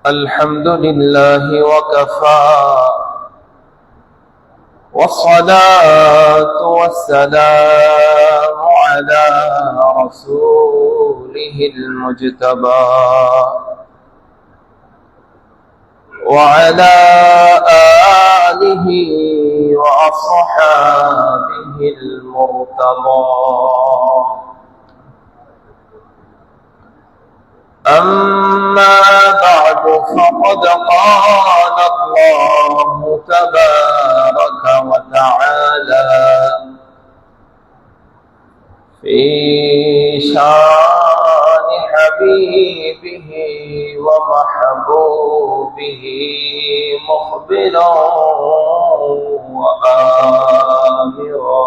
الحمد لله وكفى والصلاة والسلام على رسوله المجتبى وعلى آله وأصحابه المرتضى أما بعد فقد قال الله تبارك وتعالى في شان حبيبه ومحبوبه مخبرا وآمرا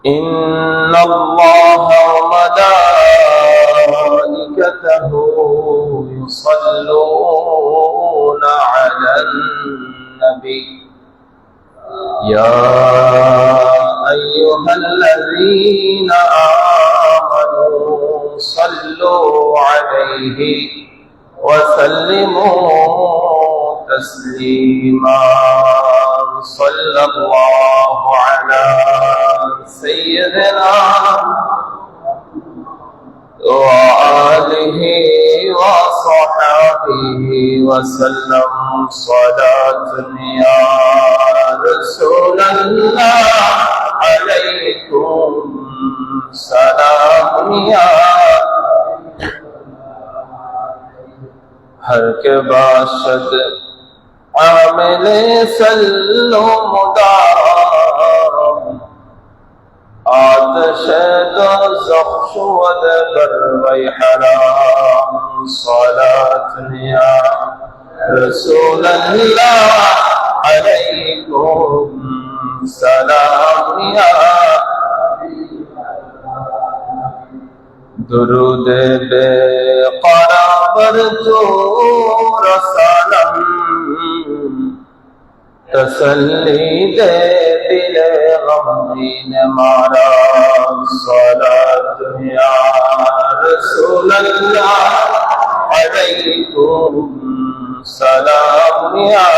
إن الله وملائكته يصلون على النبي يا أيها الذين آمنوا صلوا عليه وسلموا تسليما صلى الله على سيدنا وآله وصحبه وسلم صلاة يا رسول الله عليكم سلام يا ہر کے باشد عامل سلو مدام آتش دوزخ شود بر وی حرام صلاة یا رسول اللہ علیکم سلام یا درود بے قرار تو رسالم تسلی دے دل غمین مارا صلاة یا رسول اللہ علیکم سلام یا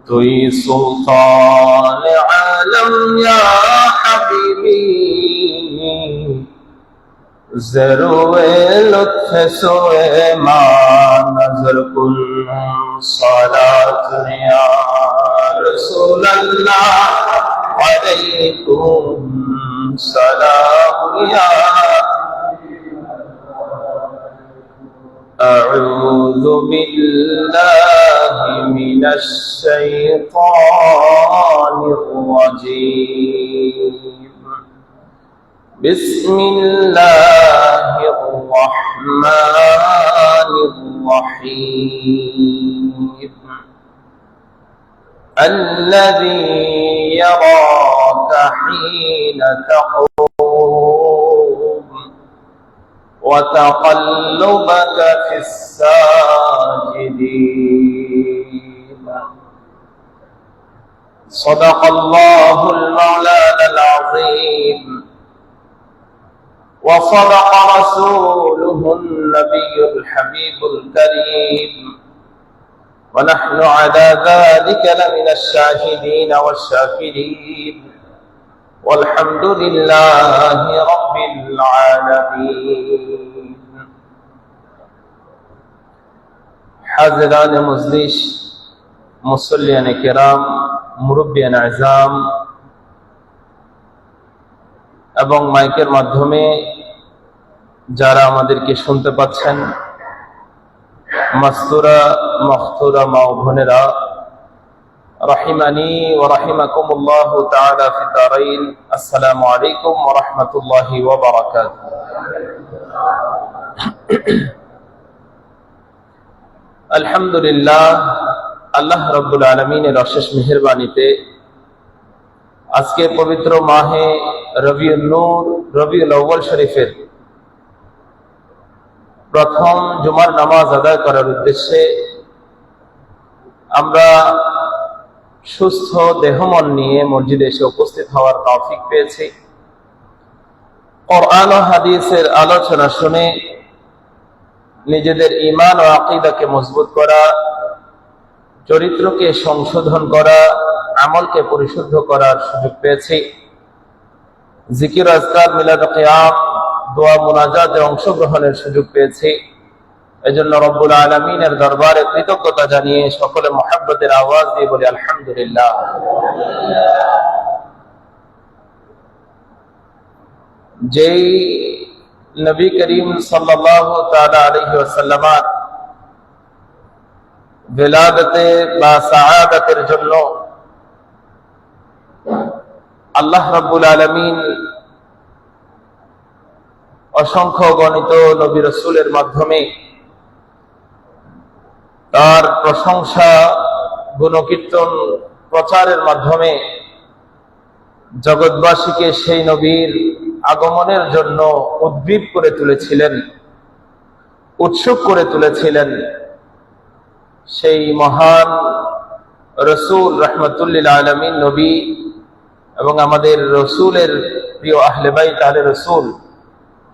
توی سلطان عالم یا حبیبی ذروے لطف سوئے ما نظر کن صلاة یا رسول اللہ علیکم سلام یا أعوذ بالله من الشيطان الرجيم بسم الله الرحمن الرحيم الذي يراك حين تقوم وتقلبك في الساجدين صدق الله المولانا العظيم وصدق رسوله النبي الحبيب الكريم ونحن على ذلك لمن الشاهدين والشاكرين والحمد لله رب العالمين حاضران مجلس মুসল্লিয়ান কিরাম মুরব্বিয়ান আযম এবং মাইকের মাধ্যমে যারা আমাদেরকে শুনতে পাচ্ছেন মাস্তুরা মাখতুরা মা ও বোনেরা রাহিমানি ওয়া রাহিমাকুমুল্লাহু তাআলা ফি দারাইন আসসালামু আলাইকুম ওয়া রাহমাতুল্লাহি ওয়া বারাকাতুহু আলহামদুলিল্লাহ আল্লাহ রাব্বুল আলামিনের অশেষ মেহেরবানিতে আজকে পবিত্র মাহে রবিউল নূর রবিউল আউয়াল শরীফের প্রথম জুমার নামাজ আদায় করার উদ্দেশ্যে আমরা সুস্থ দেহমন নিয়ে মসজিদে এসে উপস্থিত হওয়ার তৌফিক পেয়েছি। কুরআন ও হাদিসের আলোচনা শুনে নিজেদের ঈমান ও আকীদাকে মজবুত করা, চরিত্রকে সংশোধন করা, আমলকে পরিশুদ্ধ করার সুযোগ পেয়েছি। জিকির, আজকার, মিলাদ, কিয়াম, দোয়া, মুনাজাতে অংশগ্রহণের সুযোগ পেয়েছি। এজন্য রব্বুল আলামিনের দরবারে কৃতজ্ঞতা জানিয়ে সকলে মুহাব্বতের আওয়াজ দিয়ে বলি আলহামদুলিল্লাহ। যেই নবী করিম সাল্লাল্লাহু তাআলা আলাইহি ওয়াসাল্লামের বিলাদতে বা সাআদাতের জন্য আল্লাহ রাব্বুল আলামিন অসংখ্য গণিত নবী রাসূলের মাধ্যমে তার প্রশংসা, গুণকীর্তন প্রচারের মাধ্যমে জগৎবাসীকে সেই নবীর আগমনের জন্য উদ্গ্রীব করে তুলেছিলেন, উৎসুক করে তুলেছিলেন। সেই মহান রসূল রাহমাতুল লিল আলামিন নবী এবং আমাদের রসূলের প্রিয় আহলে বাইত আহলে রসূল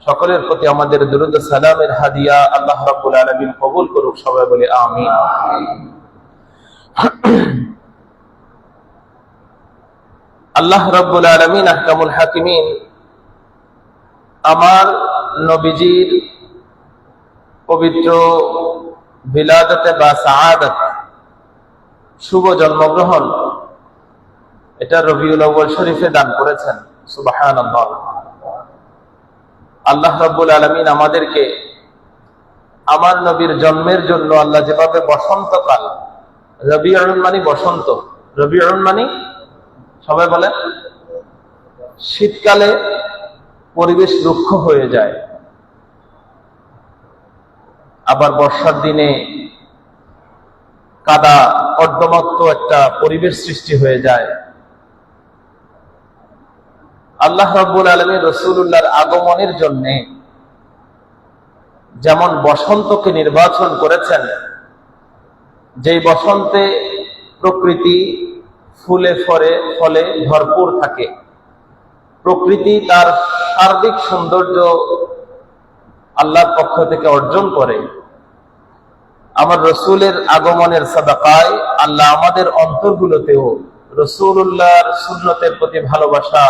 সকলের প্রতি আমাদের দুরূদ ও সালামের হাদিয়া আল্লাহ রাব্বুল আলামিন কবুল করুক। সবাই বলে আমিন। আল্লাহ রাব্বুল আলামিন আহকামুল হাকিমিন আমার নবীজির পবিত্র বিলাদতে বা সাআদাত, শুভ জন্মগ্রহণ, এটা রবিউল আউয়াল শরীফে দান করেছেন। সুবহানাল্লাহ। আল্লাহ রাব্বুল আলামিন আমাদেরকে আমার নবীর জন্মের জন্য আল্লাহ যেভাবে বসন্তকাল, রবিউল মানে বসন্ত, রবিউল মানে সবাই বলে শীতকালে পরিবেশ রুক্ষ হয়ে যায়, আবার বর্ষার দিনে কাদা কর্দমাক্ত একটা পরিবেশ সৃষ্টি হয়ে যায়। আল্লাহ রাব্বুল আলামিন রাসূলুল্লাহর আগমনের জন্য যেমন বসন্তকে নির্বাচন করেছেন, যেই বসন্তে প্রকৃতি ফুলে ফলে ভরপুর থাকে, প্রকৃতি তার সার্বিক সৌন্দর্য আল্লাহর পক্ষ থেকে অর্জন করে। আমার রসূলের আগমনের সাদাকায় আল্লাহ আমাদের অন্তরগুলোতেও রাসূলুল্লাহর সুন্নতের প্রতি ভালোবাসা,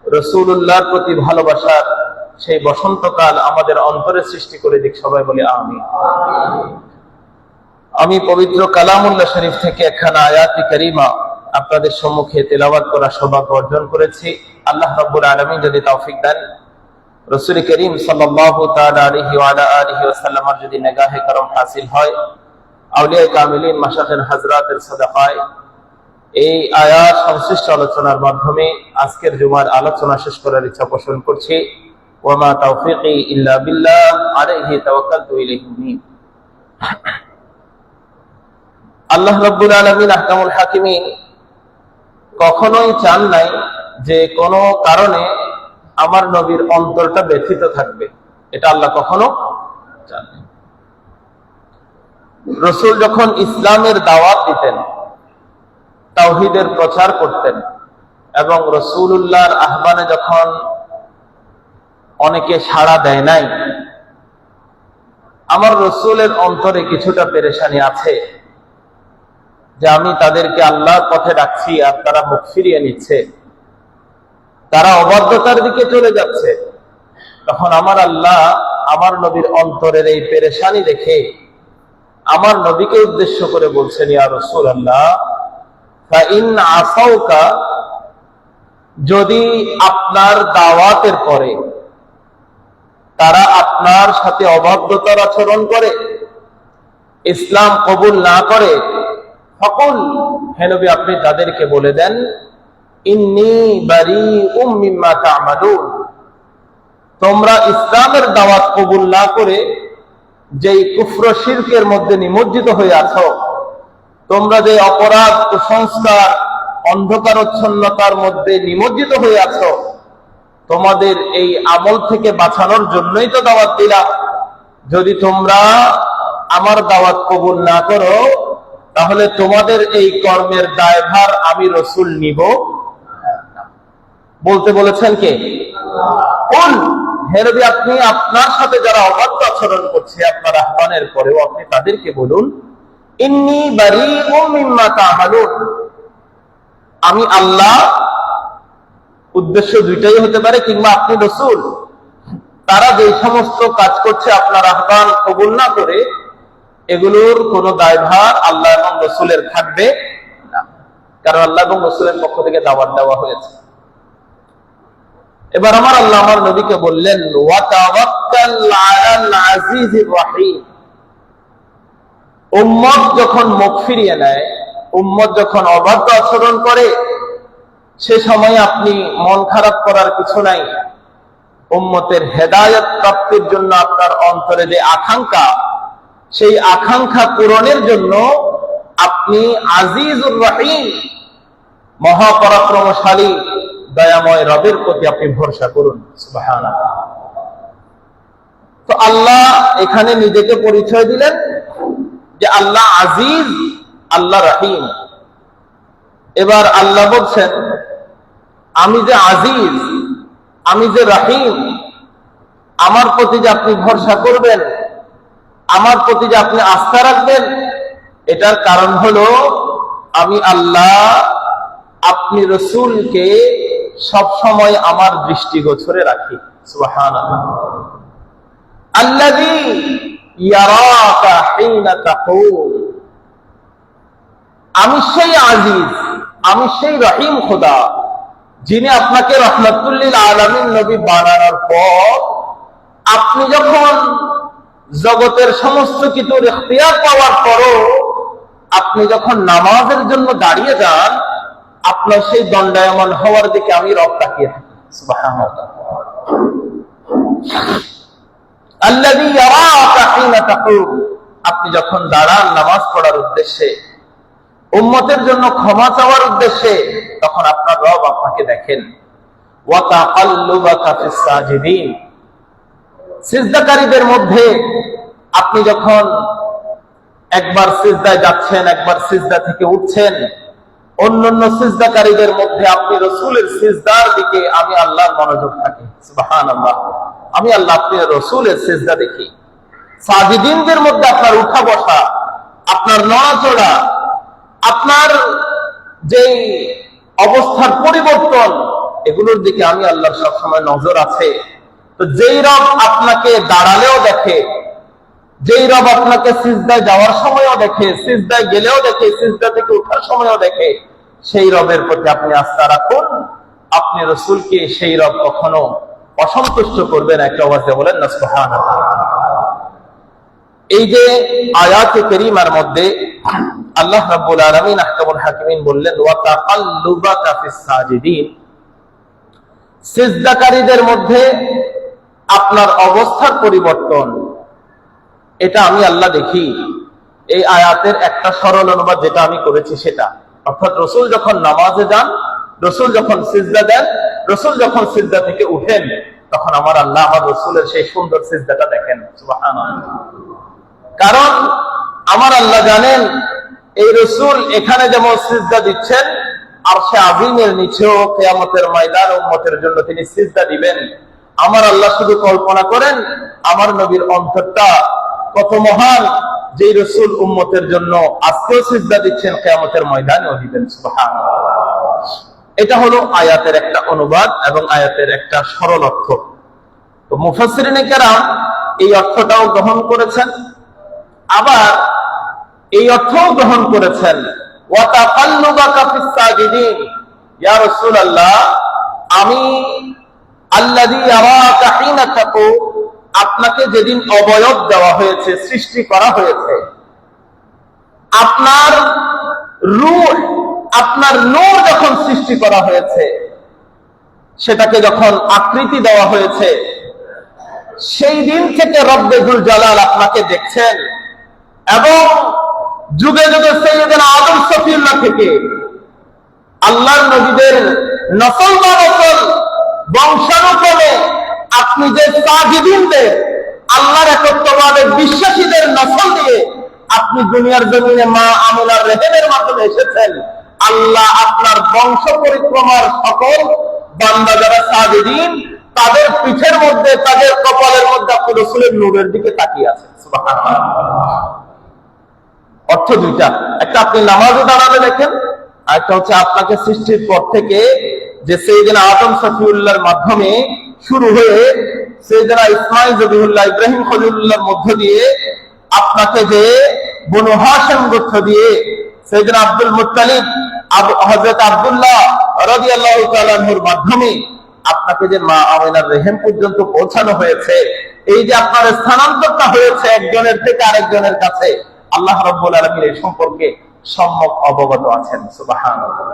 রাসূলুল্লাহর প্রতি ভালোবাসার সেই বসন্তকাল আমাদের অন্তরে সৃষ্টি করে দিক। সবাই বলে আমিন। আমি পবিত্র কালামুল্লাহ শরীফ থেকে একখানা আয়াতি কারিমা আপনাদের সম্মুখে তেলাওয়াত করার সৌভাগ্য অর্জন করেছি। আল্লাহ রাব্বুল আলামিন যদি তৌফিক দেন, রাসূল করিম সাল্লাল্লাহু তাআলা আলাইহি ওয়া আলা আলিহি ওয়াসাল্লামের যদি নিগাহে করম হাসিল হয়, আউলিয়া কামিলিন মাশায়েখ হযরতের সাদাকায় এই আয়াত সংশ্লিষ্ট আলোচনার মাধ্যমে আজকের জুমার আলোচনা শেষ করার ইচ্ছা পোষণ করছি। ওয়া মা তাওফীকি ইল্লা বিল্লাহ, আলাইহি তাওয়াক্কালতু ইলাইহি মুনীব। আল্লাহ রাব্বুল আলামিন আহকামুল হাকিমিন কখনোই চান নাই যে কোনো কারণে আমার নবীর অন্তরটা ব্যথিত থাকবে, এটা আল্লাহ কখনো চান নাই। রাসূল যখন ইসলামের দাওয়াত দিতেন, তাওহীদের প্রচার করতেন এবং রাসূলুল্লাহর আহ্বানে যখন অনেকে সাড়া দেয় নাই, আমার রাসূলের অন্তরে কিছুটা পেরেশানি আছে যে আমি তাদেরকে আল্লাহর পথে ডাকছি আর তারা মুখ ফিরিয়ে নিচ্ছে, তারা অবাধ্যতার দিকে চলে যাচ্ছে। তখন আমার আল্লাহ আমার নবীর অন্তরের এই পেরেশানি দেখে আমার নবীকে উদ্দেশ্য করে বলছেন, ইয়া রাসূলুল্লাহ, ফাইন আসাউকা, যদি আপনার দাওয়াতের পরে তারা আপনার সাথে অবাধ্যতার আচরণ করে, ইসলাম কবুল না করে, ফাকুল, হে নবী আপনি তাদেরকে বলে দেন, ইন্নী বারীউম মিম্মা তা'মালুন, তোমরা ইসলামের দাওয়াত কবুল না করে যেই কুফর শিরকের মধ্যে নিমজ্জিত হয়ে আছো, তোমরা যে অপরাধ, কুসংস্কার, অন্ধকারচ্ছন্নতার মধ্যে নিমজ্জিত হয়ে আছো, তোমাদের এই আমল থেকে বাঁচানোর জন্যই তো দাওয়াত দিলাম। যদি তোমরা আমার দাওয়াত কবুল না করো, তাহলে তোমাদের এই কর্মের দায়ভার আমি রাসূল নিব। বলতে বলেছেন কে? কুল, হে নবী আপনি আপনার সাথে যারা অবাধ্য আচরণ করছে আপনার আহ্বানের পরেও আপনি তাদেরকে বলুন, ইন্নী বারীউম মিম্মা তা'মালুন, আমি আল্লাহ, উদ্দেশ্য দুইটাই হতে পারে, কিংবা আপনি রাসূল, তারা যে সমস্ত কাজ করছে আপনার আহ্বান কবুল না করে, এগুলোর কোনো দায়ভার আল্লাহ এবং রাসূলের থাকবে না, কারণ আল্লাহ এবং রাসূলের পক্ষ থেকে দাওয়াত দেওয়া হয়েছে। এবার আমার আল্লাহ আমার নবীকে বললেন, ওয়া তাওয়াক্কাল আলাল আজিজির রহিম, উম্মত যখন মুখ ফিরিয়ে নেয়, উম্মত যখন অবাধ্য আচরণ করে, সে সময় আপনি মন খারাপ করার কিছু নাই। উম্মতের হেদায়েত প্রাপ্তির জন্য আপনার অন্তরে যে আকাঙ্ক্ষা, সেই আকাঙ্ক্ষা পূরণের জন্য আপনি আজিজুর রহিম, মহাপরাক্রমশালী দয়াময় রবের প্রতি আপনি ভরসা করুন। সুবহানাল্লাহ। তো আল্লাহ এখানে নিজেকে পরিচয় দিলেন যে আল্লাহ আজিজ, আল্লাহ রহিম। এবার আল্লাহ বলছেন, আমি যে আজিজ, আমি যে রহিম, আমার প্রতি যে আপনি ভরসা করবেন, আমার প্রতি যে আপনি আস্থা রাখবেন, এটার কারণ হলো আমি আল্লাহ আপনি রাসূলকে সব সময় আমার দৃষ্টিগোচরে রাখি। সুবহানাল্লাহ। আল্লাযী ইয়ারাকা হিনা তাকুম, আমি সেই আজিজ, আমি সেই রহিম খোদা, যিনি আপনাকে রাহমাতুল লিল আলামিন নবী বানানোর পর আপনি যখন জগতের সমস্ত কিছুর ইখতিয়ার পাওয়ার পরও আপনি যখন নামাজের জন্য দাঁড়িয়ে যান, আপনার সেই দণ্ডায়মান হওয়ার দিকে আমি রব তাকিয়ে থাকি। সুবহানাল্লাহ। আল্লাযী ইয়ারাকা হিনা তাকুম, আপনি যখন দাঁড়ান নামাজ পড়ার উদ্দেশ্যে, উম্মতের জন্য ক্ষমা চাওয়ার উদ্দেশ্যে, তখন আপনার রব আপনাকে দেখেন। ওয়া তাকাল্লুবাকা ফিস সাজিদিন, সিজদাকারীদের মধ্যে আপনি যখন একবার সিজদায় যাচ্ছেন, একবার সিজদা থেকে উঠছেন, অন্যান্য সিজদাকারীদের মধ্যে আপনি রাসূলের সিজদার দিকে আমি আল্লাহর মনোযোগ থাকে। সুবহানাল্লাহ। আমি আল্লাহ আপনি রাসূলের সিজদা দেখি। সাজিদিনদের মধ্যে আপনার উঠা বসা, আপনার নড়াচড়া, আপনার যে অবস্থার পরিবর্তন, এগুলোর দিকে আমি আল্লাহর সবসময় নজর আছে। তো যেই রব আপনাকে দাঁড়ালেও দেখে, যেই রব আপনাকে সিজদায় যাওয়ার সময়ও দেখে, সিজদায় গেলেও দেখে, সিজদা থেকে ওঠার সময়ও দেখে, সেই রবের প্রতি আপনি আস্থা রাখুন। আপনি রাসূলকে সেই রব কখনো অসন্তুষ্ট করবেন। একটা আওয়াজে বলেন না সুবহানাল্লাহ। এই যে আয়াতে কারীমার মধ্যে আল্লাহ রাব্বুল আলামিন আহকামুল হাকিমিন বললেন, ওয়া তাকাল্লুবাকা ফিস সাজিদিন, সিজদাকারীদের মধ্যে আপনার অবস্থার পরিবর্তন, এটা আমি আল্লাহ দেখি। এই আয়াতের একটা সরল অনুবাদ যেটা আমি করেছি সেটা, অর্থাৎ রাসূল যখন নামাজে যান, রাসূল যখন সিজদা দেন, রাসূল যখন সিজদা থেকে উঠেন, তখন আমার আল্লাহ আমার রাসূলের সেই সুন্দর সিজদাটা দেখেন। সুবহানাল্লাহ। কারণ আমার আল্লাহ জানেন এই রাসূল এখানে যেমন সিজদা দিচ্ছেন, আরশে আজিমের নিচেও কিয়ামতের ময়দানে উম্মতের জন্য তিনি সিজদা দিবেন। আমার আল্লাহ শুধু কল্পনা করেন আমার নবীর অন্তরটা কত মহান, যে রাসূল উম্মতের জন্য আজকেও সিজদা দিচ্ছেন, কিয়ামতের ময়দানেও দিবেন। সুবহানাল্লাহ। এটা হলো আয়াতের একটা অনুবাদ এবং আয়াতের একটা সরল অর্থ। তো মুফাসসিরিনে কেরাম এই অর্থটাও গ্রহণ করেছেন, আবার এই অর্থও গ্রহণ করেছেন, ওয়া তাকাল্লুবাকা ফিস সাজিদিন, ইয়া রাসূলুল্লাহ, আমি আল্লাযী ইয়ারাকা হিনা তাকুম, আপনাকে যেদিন অবয়ব দেওয়া হয়েছে, সৃষ্টি করা হয়েছে, আপনার রূহ, আপনার নূর যখন সৃষ্টি করা হয়েছে, সেটাকে যখন আকৃতি দেওয়া হয়েছে, সেই দিন থেকে রব্বে যুল জালাল আপনাকে দেখছেন। এবং যুগে যুগে সাইয়েদনা আদম সফিউল্লাহ থেকে আল্লাহর নবীদের নসল বা নসল বংশানুক্রমে আপনি যে সাজিদিনদের, আল্লাহর একত্ববাদের বিশ্বাসীদের নসল দিয়ে আপনি দুনিয়ার জমিনে মা আমিনার রেহেমের মাধ্যমে এসেছেন। আল্লাহ আপনার বংশ পরিক্রমার সকল বান্দা যারা সাজিদিন, তাদের পিঠের মধ্যে, তাদের কপালের মধ্যে আপনি রাসূলের নূরের দিকে তাকিয়ে আছেন। সুবহানাল্লাহ। অর্থ দুইটা, একটা আপনি নামাজে দাঁড়ালে দেখেন, আর একটা হচ্ছে আপনাকে সৃষ্টির পর থেকে যে সাইয়েদনা আদম সফিউল্লাহর মাধ্যমে শুরু হয়ে সাইয়েদনা ইসমাঈল জবিহুল্লাহ ইব্রাহিম খলিলুল্লাহর মধ্য দিয়ে আপনাকে যে বনু হাশিম গোত্র দিয়ে সাইয়েদনা আব্দুল মুত্তালিব হযরত আব্দুল্লাহ রাদিয়াল্লাহু তাআলা আনহুর মাধ্যমে আপনাকে যে মা আমিনার রেহেম পর্যন্ত পৌঁছানো হয়েছে, এই যে আপনার স্থানান্তরটা হয়েছে একজনের থেকে আরেকজনের কাছে, আল্লাহ রাব্বুল আলামিন এই সম্পর্কে সম্যক অবগত আছেন। সুবহানাল্লাহ।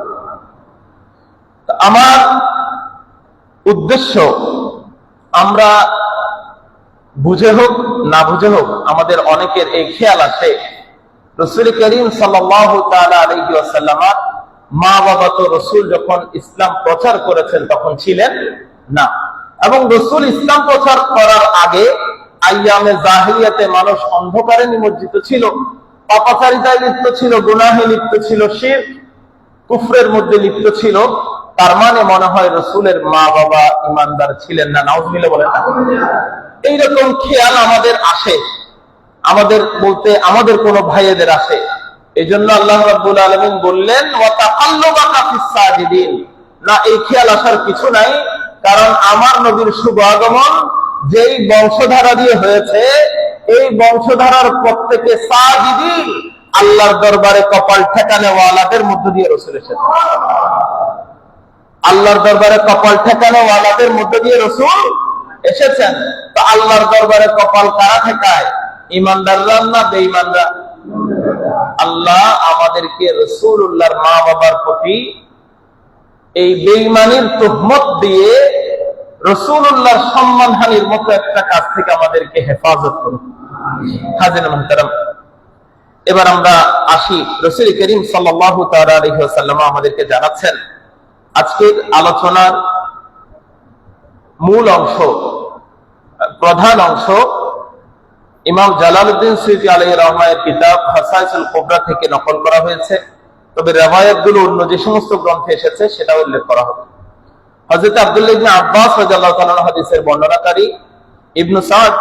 আমার উদ্দেশ্য, আমরা বুঝে হোক না বুঝে হোক, আমাদের অনেকের এই খেয়াল আছে রাসূল করিম সাল্লাল্লাহু তাআলা আলাইহি ওয়াসাল্লাম মা বাবা তো রাসূল যখন ইসলাম প্রচার করেছেন তখন ছিলেন না, এবং রাসূল ইসলাম প্রচার করার আগে আইয়ামে জাহিলিয়াতে মানুষ অন্ধকারে নিমজ্জিত ছিল, পাপাচারিতায় লিপ্ত ছিল, গুনাহে লিপ্ত ছিল, শিরক কুফরের মধ্যে লিপ্ত ছিল। তার মানে মনে হয় রাসূলের মা বাবা ঈমানদার ছিলেন না। নাউযুবিল্লাহ বলেন না। এইরকম খেয়াল আমাদের আসে, আমাদের বলতে আমাদের কোন ভাইয়েদের আসে। এই জন্য আল্লাহ রাব্বুল আলামিন বললেন ওয়া তাকাল্লুবাকা ফিস সাজিদিন, না এই খেয়াল আসার কিছু নাই, কারণ আমার নবীর শুভ আগমন যেই বংশধারা দিয়ে হয়েছে, এই বংশধারার প্রত্যেকে সাজিদিন, আল্লাহর দরবারে কপাল ঠেকানো ওয়ালাদের মধ্য দিয়ে রাসূল এসেছেন। আল্লাহর দরবারে কপাল ঠেকানো ওয়ালাদের মধ্য দিয়ে রাসূল এসেছেন। তো আল্লাহর দরবারে কপাল কারা ঠেকায়? ঈমানদাররা না বেঈমানরা? আল্লাহ আমাদেরকে রাসূলুল্লাহর মা বাবার প্রতি এই বেঈমানির তুহমত দিয়ে রাসূলুল্লাহর সম্মানহানির মতো একটা কাজ থেকে আমাদেরকে হেফাজত করুন। হাজির মুহতারাম, এবার আমরা আসি, রাসূল করিম সাল্লাল্লাহু তাআলা আলাইহি ওয়াসাল্লাম আমাদেরকে জানাচ্ছেন আজকের আলোচনার মূল অংশ, প্রধান অংশ ইমাম জালালউদ্দিন সুয়ুতী আলাইহির রহমানের কিতাব খাসাইসুল কুবরা থেকে নকল করা হয়েছে, তবে রিওয়ায়াতগুলো অন্য যে সমস্ত গ্রন্থে এসেছে সেটা উল্লেখ করা হবে। হযরত আব্দুল্লাহ ইবনে আব্বাস রাদিয়াল্লাহু তাআলা হাদিসের বর্ণনাকারী ইবনে সাদ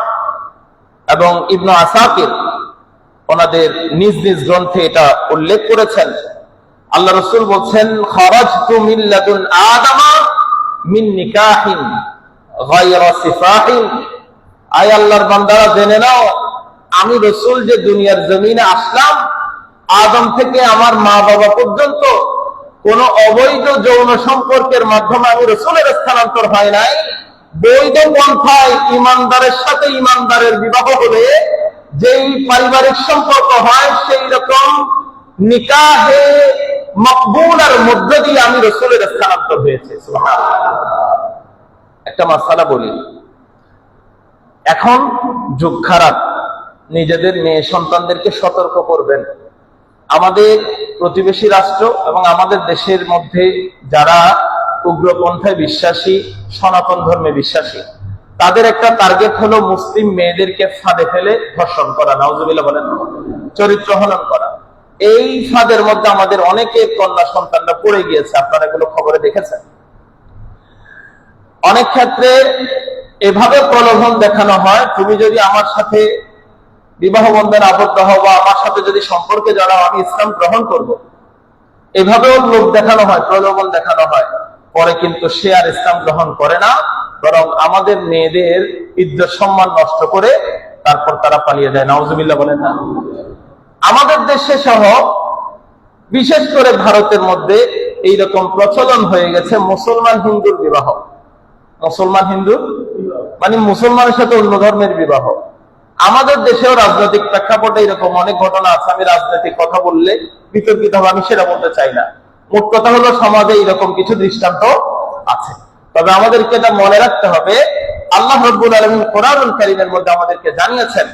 এবং ইবনে আসাকির ওনাদের নিজ নিজ গ্রন্থে এটা উল্লেখ করেছেন। আল্লাহ রাসূল বলেন খারাজতু মিন লাদুন আদামা মিন নিকাহিন গায়রা সিফাহিন, আয় আল্লাহর বান্দারা জেনে নাও, আমি রাসূল যে দুনিয়ার জমিনে আসলাম, আদম থেকে আমার মা বাবা পর্যন্ত কোন অবৈধ যৌন সম্পর্কের মাধ্যমে আমি রাসূলের স্থানান্তর হয় নাই। বৈধ পন্থায় ঈমানদারের সাথে ঈমানদারের বিবাহ হলে যেই পারিবারিক সম্পর্ক হয়, সেই রকম নিকাহে মকবুলার মধ্য দিয়ে আমি রাসূলের স্থানান্তর হয়েছে। সুবহানাল্লাহ। একটা মাসআলা বলি, এখন যুগ খারাপ, নিজেদের মেয়ে সন্তানদেরকে সতর্ক করবেন। আমাদের প্রতিবেশী রাষ্ট্র এবং আমাদের দেশের মধ্যে যারা উগ্রপন্থায় বিশ্বাসী, সনাতন ধর্মে বিশ্বাসী, তাদের একটা টার্গেট হলো মুসলিম মেয়েদেরকে ফাঁদে ফেলে ধর্ষণ করা, নাউযুবিল্লাহ বলেন, চরিত্র হনন করা। এই ফাঁদের মধ্যে আমাদের অনেকের কন্যা সন্তানরা পড়ে গিয়েছে, আপনারা এগুলো খবরে দেখেছেন। অনেক ক্ষেত্রে এভাবে প্রলোভন দেখানো হয়, তুমি যদি আমার সাথে বিবাহ বন্ধনে আবদ্ধ হও বা আমার সাথে যদি সম্পর্কে জড়াও, আমি ইসলাম গ্রহণ করব। এভাবেও লোক দেখানো হয়, প্রলোভন দেখানো হয়। পরে কিন্তু সে আর ইসলাম গ্রহণ করে না, বরং আমাদের মেয়েদের ইজ্জত সম্মান নষ্ট করে তারপর তারা পালিয়ে যায়। নাউযুবিল্লাহ বলেন না। আমাদের দেশে সহ বিশেষ করে ভারতের মধ্যে এইরকম প্রচলন হয়ে গেছে মুসলমান হিন্দুর বিবাহ। মুসলমান হিন্দু মানে মুসলমানের সাথে অন্য ধর্মের বিবাহ। আমাদের দেশেও রাজনৈতিক প্রেক্ষাপটে এরকম অনেক ঘটনা আছে। আমি রাজনৈতিক কথা বললে বিতর্কিত হবে, আমি সেটা বলতে চাই না। মোট কথা হলো সমাজে এরকম কিছু দৃষ্টান্ত আছে। তবে আমাদেরকে এটা মনে রাখতে হবে, আল্লাহ রাব্বুল আলামিন কোরআনুল কারীমের মধ্যে আমাদেরকে জানিয়েছেন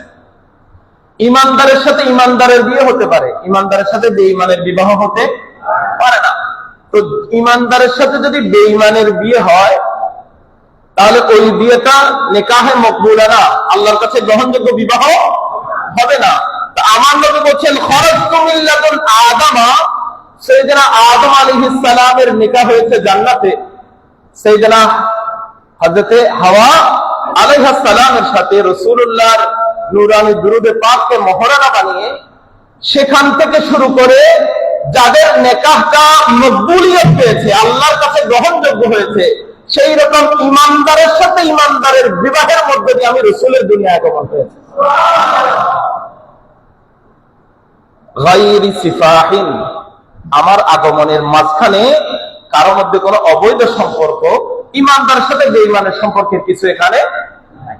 ঈমানদারের সাথে ঈমানদারের বিয়ে হতে পারে, ঈমানদারের সাথে বেঈমানের বিবাহ হতে পারে না। তো ঈমানদারের সাথে যদি বেঈমানের বিয়ে হয়, তাহলে ওই বিয়েটা নিকাহে মাকবুলা না, আল্লাহর কাছে গ্রহণযোগ্য বিবাহ হবে না। তো আমার নবী বলেন খারাজতু মিন লাদুন আদামা, সাইয়েদনা আদম আলাইহিস সালামের নিকাহ হয়েছে জান্নাতে, সাইয়েদনা হযরতে হাওয়া আলাইহিস সালামের সাথে রাসূলুল্লাহর নূরানী দুরুদে পাককে মহরানা বানিয়ে সেখান থেকে শুরু করে যাদের নেকাহটা মকবুলিয়ত পেয়েছে, আল্লাহর কাছে গ্রহণযোগ্য হয়েছে, সেই রকম ইমানদারের সাথে ইমানদারের বিবাহের মধ্যে দিয়ে আমি রাসূলের দুনিয়া আগমন হয়েছে। গায়রি সিফাহিন, আমার আগমনের মাঝখানে কারোর মধ্যে কোনো অবৈধ সম্পর্ক, ইমানদারের সাথে বেঈমানের সম্পর্কের কিছু এখানে নাই।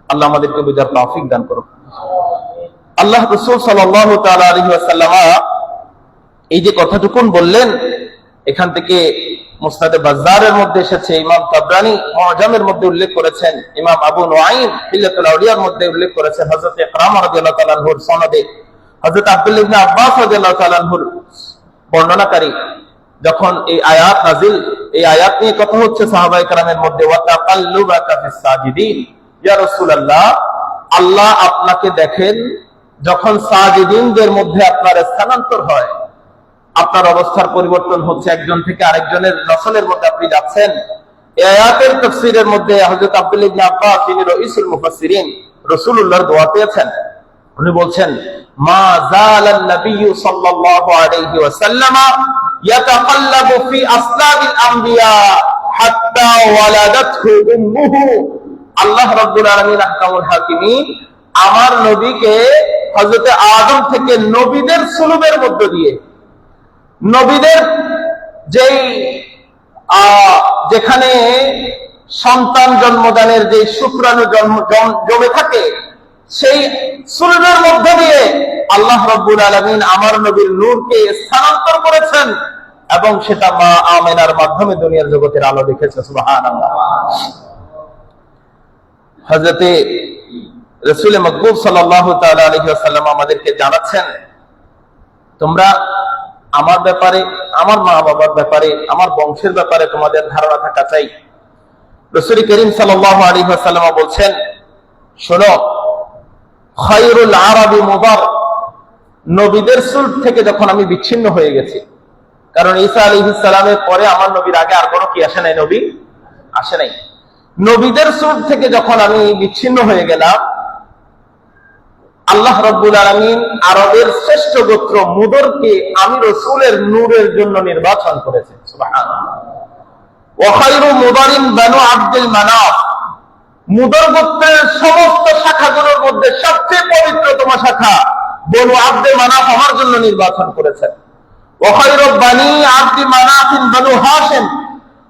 আল্লাহ আমাদেরকে বুঝার তৌফিক দান করুন। আল্লাহ রাসূল সাল্লাল্লাহু তাআলা আলাইহি ওয়াসাল্লাম এই যে কথাটুকুন বললেন, এখান থেকে মুসনাদে বাজ্জারের মধ্যে এসেছে, ইমাম তাবরানী মুআজামের মধ্যে উল্লেখ করেছেন, ইমাম আবু নুআইম হিলাতুল আউলিয়ার মধ্যে উল্লেখ করেছেন, হযরত ইকরামা রাদিয়াল্লাহু তাআলা আনহুর সনদে হযরত আব্দুল্লাহ ইবনে আব্বাস রাদিয়াল্লাহু তাআলা আনহুর বর্ণনাকারী যখন এই আয়াত নাযিল, এই আয়াত নিয়ে কথা হচ্ছে সাহাবায়ে কেরামের মধ্যে, ওয়া তাকাল্লুবাকা ফিস সাজিদিন, ইয়া রাসূলুল্লাহ, আল্লাহ আপনাকে দেখেন যখন সাজিদিনদের মধ্যে আপনার স্থানান্তর হয়, আপনার অবস্থার পরিবর্তন হচ্ছে, একজন থেকে আরেকজনের নসলের মধ্যে আপনি যাচ্ছেন। এই আয়াতের তাফসীরের মধ্যে হযরত আব্দুল্লাহ ইবনে আব্বাস, তিনি রাইসুল মুফাসসিরিন, রাসূলুল্লাহর দোয়া পেয়েছেন। উনি বলছেন, মা যালান নাবিয়্যু সাল্লাল্লাহু আলাইহি ওয়াসাল্লাম ইয়াতাকাল্লাবু ফি আসলাবিল আমবিয়া হাত্তা ওয়ালাদাতহু উম্মুহু। আল্লাহ রাব্বুল আলামিন আহকামুল হাকিমিন আমার নবীকে হযরত আদম থেকে নবীদের সুলুবের মধ্য দিয়ে, নবীদের যেখানে সন্তান জন্মদানের যে শুক্রাণু জমে থাকে, সেই সুলুবের মধ্য দিয়ে আল্লাহ রাব্বুল আলামিন আমার নবীর নূরকে স্থানান্তর করেছেন এবং সেটা মা আমেনার মাধ্যমে দুনিয়ার জগতের আলো দেখেছে। সুবহানাল্লাহ। হযরতে রাসূল মাকবুল সাল্লাল্লাহু তাআলা আলাইহি ওয়াসাল্লাম আমাদেরকে জানাচ্ছেন, তোমরা আমার ব্যাপারে, আমার মা বাবার ব্যাপারে, আমার বংশের ব্যাপারে তোমাদের ধারণা থাকা চাই। রাসূল করিম সাল্লাল্লাহু আলাইহি ওয়াসাল্লাম বলছেন, শোনো, খায়রুল আরাবি মুবারক, নবীদের সুলব থেকে যখন আমি বিচ্ছিন্ন হয়ে গেছি, কারণ ঈসা আলাইহিস সালামের পরে আমার নবীর আগে আর কোনো কি আসে নাই, নবী আসে নাই। নবীদের সুলব থেকে যখন আমি বিচ্ছিন্ন হয়ে গেলাম, আল্লাহ রাব্বুল আলামিন আরবের শ্রেষ্ঠ গোত্র মুদরকে আমি রাসূলের নূরের জন্য নির্বাচন করেছেন। সুবহানাল্লাহ। ওয়া খায়রু মুদারিন বানু আব্দুল মানাফ, মুদর গোত্রের সমস্ত শাখাগুলোর মধ্যে সবচেয়ে পবিত্রতম শাখা বনু আব্দুল মানাফ আমার জন্য নির্বাচন করেছেন। ওয়া খায়রু বানি আব্দি মানাফিন বানু হাশিম,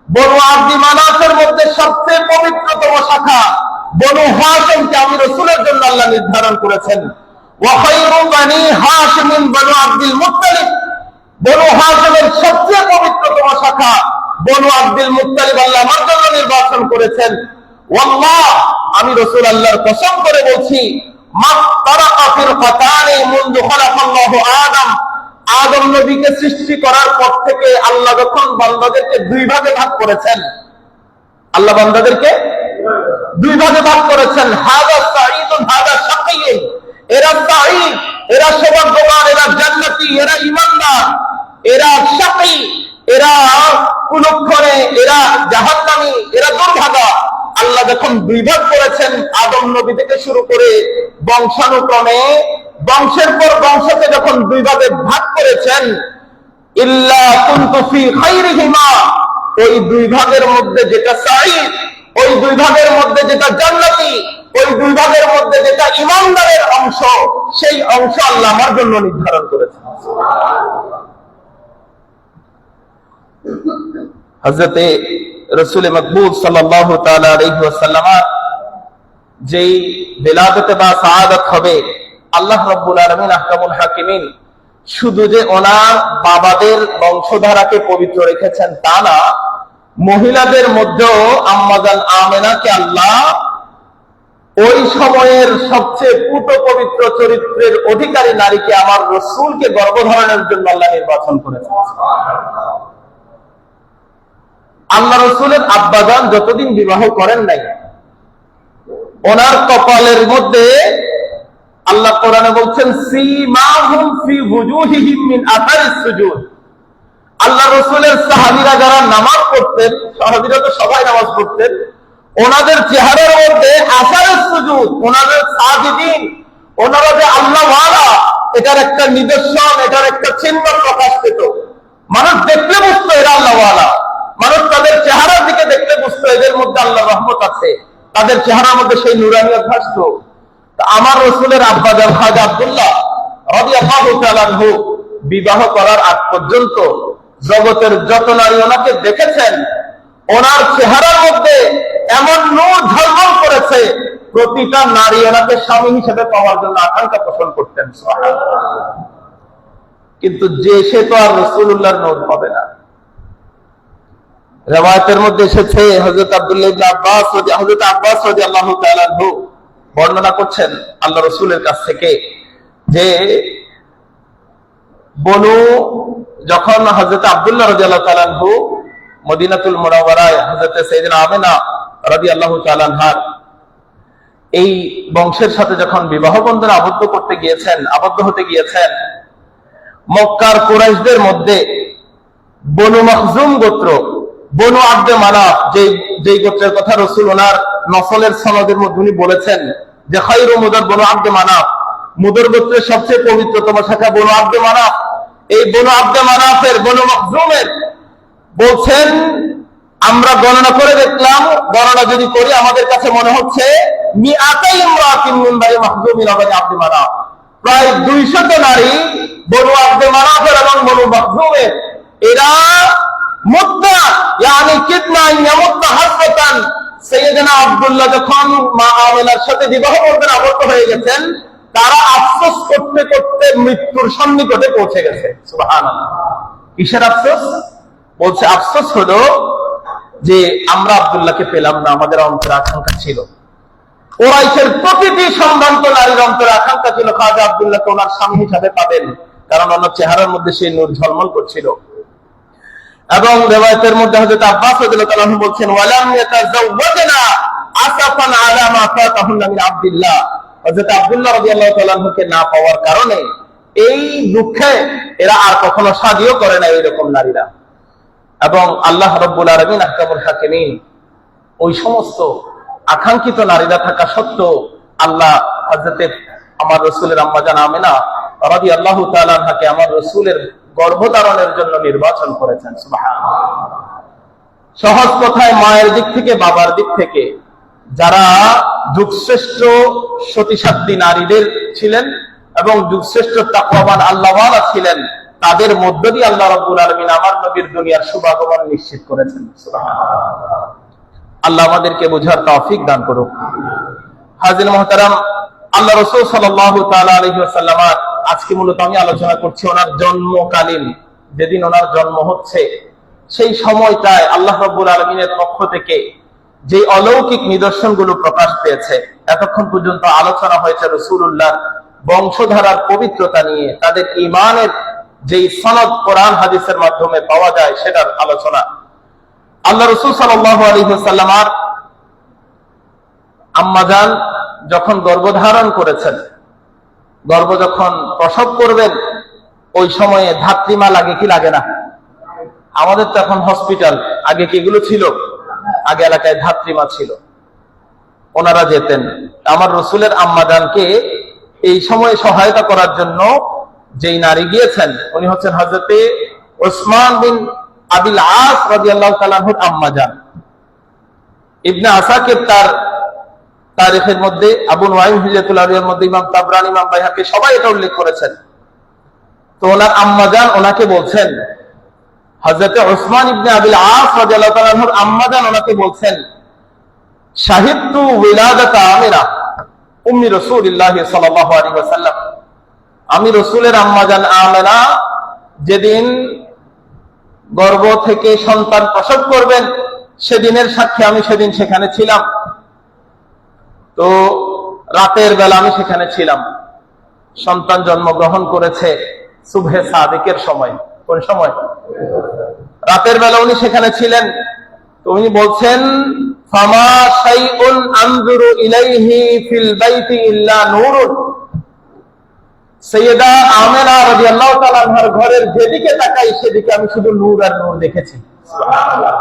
বনু আব্দি মানাফের মধ্যে সবচেয়ে পবিত্রতম শাখা বনু হাশিমকে আমি রাসূলের জন্য আল্লাহ নির্ধারণ করেছেন। ওয়া খায়রু বানি হাশিমিন বানু আব্দুল মুত্তালিব, বনু হাশিমের সবচেয়ে পবিত্রতম শাখা বনু আব্দুল মুত্তালিব আল্লাহ আমার জন্য নির্বাচন করেছেন। ওয়াল্লাহ, আমি রাসূল আল্লাহর কসম করে বলছি, মা তারাকা ফিরকাতানি মুনযু খালাকাল্লাহু আদম, আদম নবীকে সৃষ্টি করার পর থেকে আল্লাহ যখন বান্দাদেরকে দুই ভাগে ভাগ করেছেন, আল্লাহ বান্দাদেরকে দুই ভাগে ভাগ করেছেন, হাযা সাঈদুন হাযা শাকীয়ুন, এরা সাঈদ, এরা সৌভাগ্যবান, এরা জান্নাতি, এরা ঈমানদার, এরা শাকী, এরা কুলক্ষণে, এরা জাহান্নামী, এরা দুর্ভাগা। আল্লাহ যখন দুই ভাগ করেছেন, আদম নবী থেকে শুরু করে বংশানুক্রমে বংশের পর বংশকে যখন দুই ভাগে ভাগ করেছেন, ইল্লা কুনতু ফি খায়রিহিমা, ওই দুই ভাগের মধ্যে যেটা সাঈদ, ওই দুই ভাগের মধ্যে যেটা জান্নাতি, ওই দুই ভাগের মধ্যে যেটা ঈমানদারের অংশ, সেই অংশ আল্লাহ আমার জন্য নির্ধারণ করেছেন। হযরতে রাসূল মাকবুল সাল্লাল্লাহু তাআলা আলাইহি ওয়াসাল্লাম যেই বিলাদতে বা সাআদত হবে, আল্লাহ রাব্বুল আলামিন আহকামুল হাকিমিন শুধু যে ওনার বাবাদের বংশধারাকে পবিত্র রেখেছেন তা না, মহিলাদের মধ্যেও আম্মাজান আমেনাকে আল্লাহ ওই সময়ের সবচেয়ে পুত পবিত্র চরিত্রের অধিকারী নারীকে, আমার রাসূলকে গর্ভধারণের জন্য আল্লাহ নির্বাচন করেছেন। আল্লাহ রাসূলের আব্বাজান যতদিন বিবাহ করেন নাই, ওনার কপালের মধ্যে আল্লাহ কোরআনে বলছেন, সীমাহুম ফি ওয়ুজুহিহিম মিন আথারিস সুজুদ, আল্লাহ রাসূলের সাহাবীরা যারা নামাজ পড়তেন, সাহাবীরা তো সবাই নামাজ পড়তেন, ওনাদের চেহারার মধ্যে আসারের সুজুদ, ওনাদের সাজিদিন, ওনারা যে আল্লাহ ওয়ালা, এটার একটা নিদর্শন, এটার একটা চিহ্ন প্রকাশ পেত। মানুষ দেখলে বুঝতো এরা আল্লাহ ওয়ালা, মানুষ তাদের চেহারার দিকে দেখলে বুঝতো এদের মধ্যে আল্লাহ রহমত আছে, তাদের চেহারার মধ্যে সেই নুরানিয়ত ভাসত। আমার রসুলের আব্বাজান খাজা আব্দুল্লাহ রাদিয়াল্লাহু তাআলা আনহু বিবাহ করার আগ পর্যন্ত জগতের যত নারী ওনাকে দেখেছেন, ওনার চেহারার মধ্যে এমন নূর ঝলমল করেছে, প্রতিটা নারী ওনাকে স্বামী হিসেবে পাওয়ার জন্য আকাঙ্ক্ষা পোষণ করতেন। কিন্তু যে সে তো আর রাসূলুল্লাহর নূর পাবে না। রিওয়ায়াতের মধ্যে এসেছে হযরত আব্দুল্লাহ ইবনে আব্বাস রাদিয়াল্লাহু তাআলা আনহু বর্ণনা করছেন আল্লাহ রাসূলের কাছ থেকে যে বনু যখন হযরত আব্দুল্লাহ রাদিয়াল্লাহু তাআলা আনহু মদিনাতুল মুনাওয়ারায় হযরত সাইয়েদনা আমিনা রাদিয়াল্লাহু তাআলা আনহার এই বংশের সাথে যখন বিবাহ বন্ধনে আবদ্ধ হতে গিয়েছেন, মক্কার কুরাইশদের মধ্যে বনু মখজুম গোত্র, বনু আব্দে মানাফ, যেই গোত্রের কথা রাসূল ওনার নসলের সনদের মধ্যে উনি বলেছেন যে খায়রু মুদার বনু আব্দে মানাফ, মুদর গোত্রের সবচেয়ে পবিত্রতম শাখা বনু আব্দে মানাফ। এই বনু আব্দে মানাফের, বনু মখজুমের বলছেন, আমরা গণনা করে দেখলাম, গণনা যদি করি আমাদের কাছে মনে হচ্ছে প্রায় 200 নারী বনু আব্দে মানাফের এবং বনু মখজুমের, এরা মুদ্দা ইয়ানি কিদনা ইয়ামুদ্দা হাসরাতান, সাইয়েদনা আব্দুল্লাহ যখন মা আমিনার সাথে বিবাহ বন্ধনে আবদ্ধ হয়ে গেছেন, তারা আফসোস করতে করতে মৃত্যুর সন্নিকটে পৌঁছে গেছে। সুবহানাল্লাহ। কিসের আফসোস? বলছে আফসোস হলো যে আমরা আব্দুল্লাহকে পেলাম না, আমাদের অন্তরে আকাঙ্ক্ষা ছিল। কুরাইশের প্রতিটি সম্ভ্রান্ত নারীর অন্তরে আকাঙ্ক্ষা ছিল খাজা আব্দুল্লাহকে ওনার স্বামী হিসাবে পাবেন, কারণ ওনার চেহারার মধ্যে সেই নূর ঝলমল করছিল। এবং রিওয়ায়াতের মধ্যে হযরত আব্বাস রাদিয়াল্লাহু তাআলা বলছেন, ওয়ালাম ইয়াতাযাওয়াজনা আসাফান আলা মা ফাতাহুন্না মিন আব্দুল্লাহ, হযরত আব্দুল্লাহ রাদিয়াল্লাহু তাআলা কে না পাওয়ার কারণে এই দুঃখে এরা আর কখনো শাদীও করে না এরকম নারীরা। এবং আল্লাহ রাব্বুল আলামিন আহকামুল হাকিমিন ওই সমস্ত আকাঙ্ক্ষিত নারীরা থাকা সত্ত্বেও আল্লাহ হযরতে আমার রাসূলের আম্মা জান আমিনা রাদিয়াল্লাহু তাআলা আনহাকে আমার রাসূলের গর্ভধারণের জন্য নির্বাচন করেছেন। সুবহানাল্লাহ। সহজ কথায় মায়ের দিক থেকে, বাবার দিক থেকে যারা যুগশ্রেষ্ঠ সতীসাধ্বী নারীদের ছিলেন এবং যুগশ্রেষ্ঠ তাকওয়াবান আল্লাহওয়ালা ছিলেন, তাদের মধ্য দিয়ে আল্লাহ রাব্বুল আলামিন আমার নবীর দুনিয়ার শুভাগমন নিশ্চিত করেছেন। সুবহানাল্লাহ। আল্লাহ আমাদেরকে বোঝার তৌফিক দান করুক। হাজির মুহতারাম, আল্লাহ রাসূল সাল্লাল্লাহু তাআলা আলাইহি ওয়াসাল্লাম, আজকে মূলত আমি আলোচনা করছি ওনার জন্মকালীন, যেদিন ওনার জন্ম হচ্ছে সেই সময়টায় আল্লাহ রাব্বুল আলামিনের পক্ষ থেকে যে অলৌকিক নিদর্শনগুলো প্রকাশ পেয়েছে। এতক্ষণ পর্যন্ত আলোচনা হয়েছে রাসূলুল্লাহর বংশধারার পবিত্রতা নিয়ে, তাদের ঈমানের যেই সনদ কোরআন হাদিসের মাধ্যমে পাওয়া যায় সেটার আলোচনা। আল্লাহ রাসূল সাল্লাল্লাহু আলাইহি ওয়াসাল্লামের আম্মাজান যখন গর্ভধারণ করেছেন, গর্ভ যখন প্রসব করবেন, ওই সময়ে ধাত্রীমা লাগে কি লাগে না? আমাদের তো এখন হসপিটাল, আগে কি এগুলো ছিল? আগে এলাকায় ধাত্রীমা ছিল, ওনারা যেতেন। আমার রাসূলের আম্মাজানকে এই সময়ে সহায়তা করার জন্য যেই নারী গিয়েছেন উনি হচ্ছেন হযরতে ওসমান বিন আবিল আস রাদিয়াল্লাহু তাআলা আনহুর আম্মাজান। ইবনে আসাকির তার তারিখের মধ্যে, আবু নুআইম হিলাতুল আউলিয়ার মধ্যে, ইমাম তাবরানী, ইমাম বাইহাকী সবাই এটা উল্লেখ করেছেন। তো ওনার আম্মাজান ওনাকে বলছেন, হযরতে ওসমান ইবনে আবিল আস রাদিয়াল্লাহু তাআলা আনহুর আম্মাজান ওনাকে বলছেন, শাহিদতু উলাদাত আমিনা উম্মি রাসূলিল্লাহ সাল্লাল্লাহু আলাইহি ওয়াসাল্লাম, আমি রাসূলের আম্মাজান আমিনা যেদিন গর্ভ থেকে সন্তান প্রসব করবেন সেদিনের সাক্ষী আমি সেদিন সেখানে ছিলাম। তো রাতের বেলা আমি সেখানে ছিলাম। সন্তান জন্মগ্রহণ করেছে সুবহে সাদিকের সময়। কোন সময়? রাতের বেলা উনি সেখানে ছিলেন। তো উনি বলছেন, ফামা শাইউন আনজুরু ইলাইহি ফিল বাইতি ইল্লা নূরুন, সাইয়েদা আমিনা রাদিয়াল্লাহু তাআলা আনহার ঘরের যেদিকে তাকাই সেদিকে আমি শুধু নূর আর নূর দেখেছি। সুবহানাল্লাহ।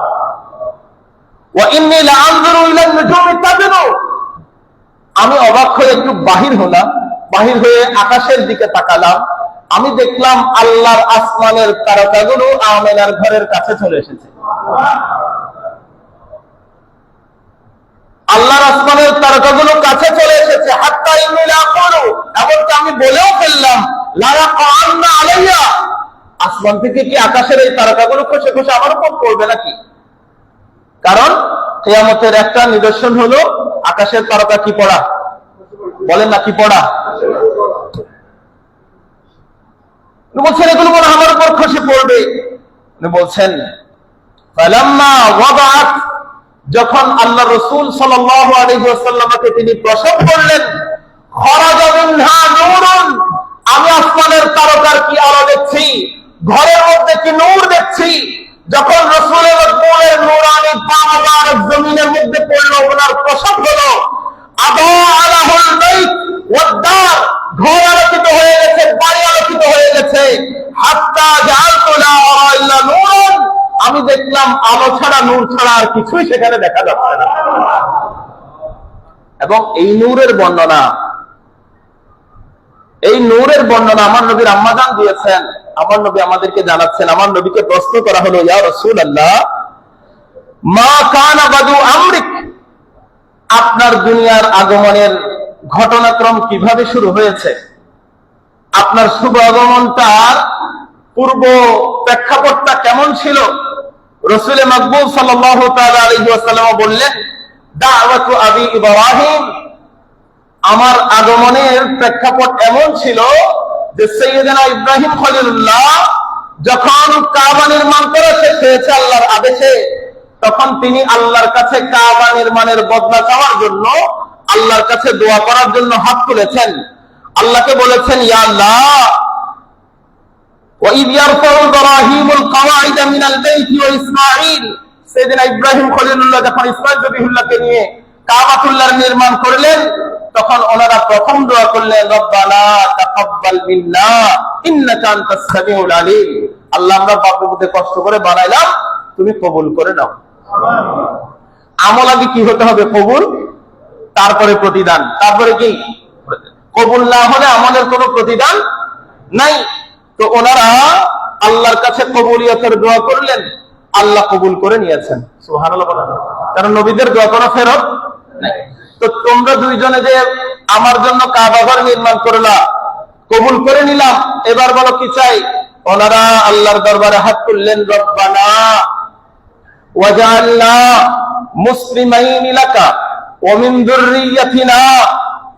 ওয়া ইন্নী লাআনজুরু ইলা আন-নুজুমি তাজনু, আমি অবাক হয়ে একটু বাহির হলাম, বাহির হয়ে আকাশের দিকে তাকালাম, আমি দেখলাম আল্লাহর আসমানের তারকাগুলো আমেনার ঘরের কাছে চলে এসেছে। আল্লাহর আসমানের তারকাগুলো কাছে চলে এসেছে। হাত্তা ইন্নী লাআকুলু, এমনকি আমি বলেও ফেললাম, লা ইয়াকাআন্না আলাইয়া, আসমান থেকে কি আকাশের এই তারকাগুলো খসে খসে আমার উপর পড়বে নাকি? কারণ কিয়ামতের একটা নিদর্শন হলো আকাশের তারকা কি পড়া, বলেন না কি পড়া? বলছেন এগুলো মনে আমার উপর খসে পড়বে। বলছেন ফালাম্মা ওয়াদাআত, যখন আল্লাহ রাসূল সাল্লাল্লাহু আলাইহি ওয়াসাল্লামকে তিনি প্রসব করলেন, খরাজা মিনহা নূরুন, আমি আসমানের তারকার কি আলো দেখছি, ঘরের মধ্যে কি নূর দেখছি। যখন রাসূলের নূরের নূরানি পা মুবারক জমিনের মধ্যে পড়লো, ওনার প্রসব হলো, আদা আলাহুল বাইত ওয়াদ-দার, ঘর আলোকিত হয়ে গেছে, বাড়ি আলোকিত হয়ে গেছে। হাত্তা জাআলতু লা আরা ইল্লা নূরুন, আমি দেখলাম আলো ছাড়া, নূর ছাড়া আর কিছুই সেখানে দেখা যাচ্ছে না। এবং এই নূরের বর্ণনা, এই নূরের বর্ণনা আমার নবীর আম্মাজান দিয়েছেন। আমার নবী আমাদেরকে জানাচ্ছেন, আমার নবীকে প্রশ্ন করা হলো, ইয়া রাসূলুল্লাহ, মা কানা বাদু আমরিক, আপনার দুনিয়ার আগমনের ঘটনাক্রম কিভাবে শুরু হয়েছে, আপনার শুভ আগমনটার পূর্ব প্রেক্ষাপটটা কেমন ছিল? রাসূল মাকবুল সাল্লাল্লাহু তাআলা আলাইহি ওয়াসাল্লাম বললেন, দাওয়াতু আবি ইব্রাহিম, আমার আগমনের প্রেক্ষাপট এমন ছিল যে সাইয়েদনা ইব্রাহিম খলিলুল্লাহ যখন কাবা নির্মাণ করা শেষ হয়েছে আল্লাহর আদেশে, তখন তিনি আল্লাহর কাছে কাবা নির্মাণের বদলা চাওয়ার জন্য, আল্লাহর কাছে দোয়া করার জন্য হাত তুলেছেন। আল্লাহকে বলেছেন, ইয়া আল্লাহ, ওয়া ইয ইয়ারফাউ ইব্রাহিমুল কাওয়াইদা মিনাল বাইতি ওয়া ইসমাঈল, সাইয়েদনা ইব্রাহিম খলিলুল্লাহ যখন ইসমাঈল নবিয়ুল্লাহকে নিয়ে কাবাতুল্লাহর নির্মাণ করলেন, তখন ওনারা প্রথম দোয়া করলেন, রব্বানা তাকাব্বাল মিন্না ইন্নাকা আনতাস সামিউল আলিম, আল্লাহ আমরা বাপকে কষ্ট করে বানাইলাম, তুমি কবুল করে নাও। আমল আগে কি হতে হবে? কবুল, তারপরে প্রতিদান, তারপরে কি? কবুল না হলে আমলের কোনো প্রতিদান নাই। তো ওনারা আল্লাহর কাছে কবুলিয়তের দোয়া করলেন, আল্লাহ কবুল করে নিয়েছেন। সুবহানাল্লাহ বলেন, কারণ নবীদের দোয়া কোনো ফেরত নাই। তো তোমরা দুইজনে যে আমার জন্য কাবা ঘর নির্মাণ করলা, কবুল করে নিলাম, এবার বলো কি চাই? ওনারা আল্লাহর দরবারে হাত তুললেন, রব্বানা ওয়াজআলনা মুসলিমাইন লাকা ওয়া মিন যুররিয়াতিনা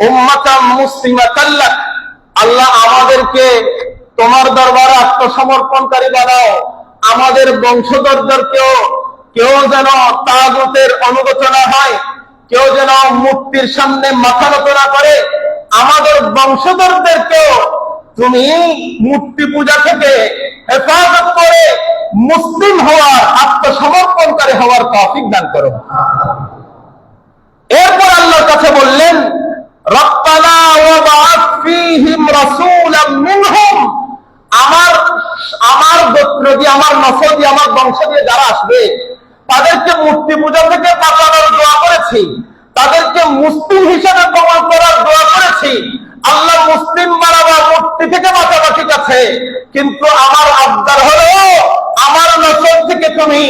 উম্মাতাম মুসলিমাতাল লাক, আল্লাহ আমাদেরকে তোমার দরবারে আত্মসমর্পণকারী বানাও, আমাদের বংশধরদেরকেও কেউ যেন তাগুতের অনুগত না হয়, কেউ যেন মূর্তির সামনে মাথা নত না করে, আমাদের বংশধরদেরকেও তুমি মূর্তি পূজা থেকে হেফাজত করে মুসলিম হওয়ার, আত্মসমর্পণকারী হওয়ার তৌফিক দান করো। এরপর আল্লাহর কাছে বললেন, রব্বানা ওয়াবআথ ফীহিম রাসূলাম মিনহুম, আমার গোত্র দিয়ে, আমার নসল দিয়ে, আমার বংশ দিয়ে যারা আসবে, তাদেরকে মূর্তি পূজা থেকে বাঁচানোর দোয়া করেছি, তাদেরকে মুসলিম হিসেবে কবুল করার দোয়া করেছি। আল্লাহ মুসলিম বানাবা, মূর্তি থেকে বাঁচাবা, ঠিক আছে, কিন্তু আমার আবদার হলো আমার নসল থেকে তুমি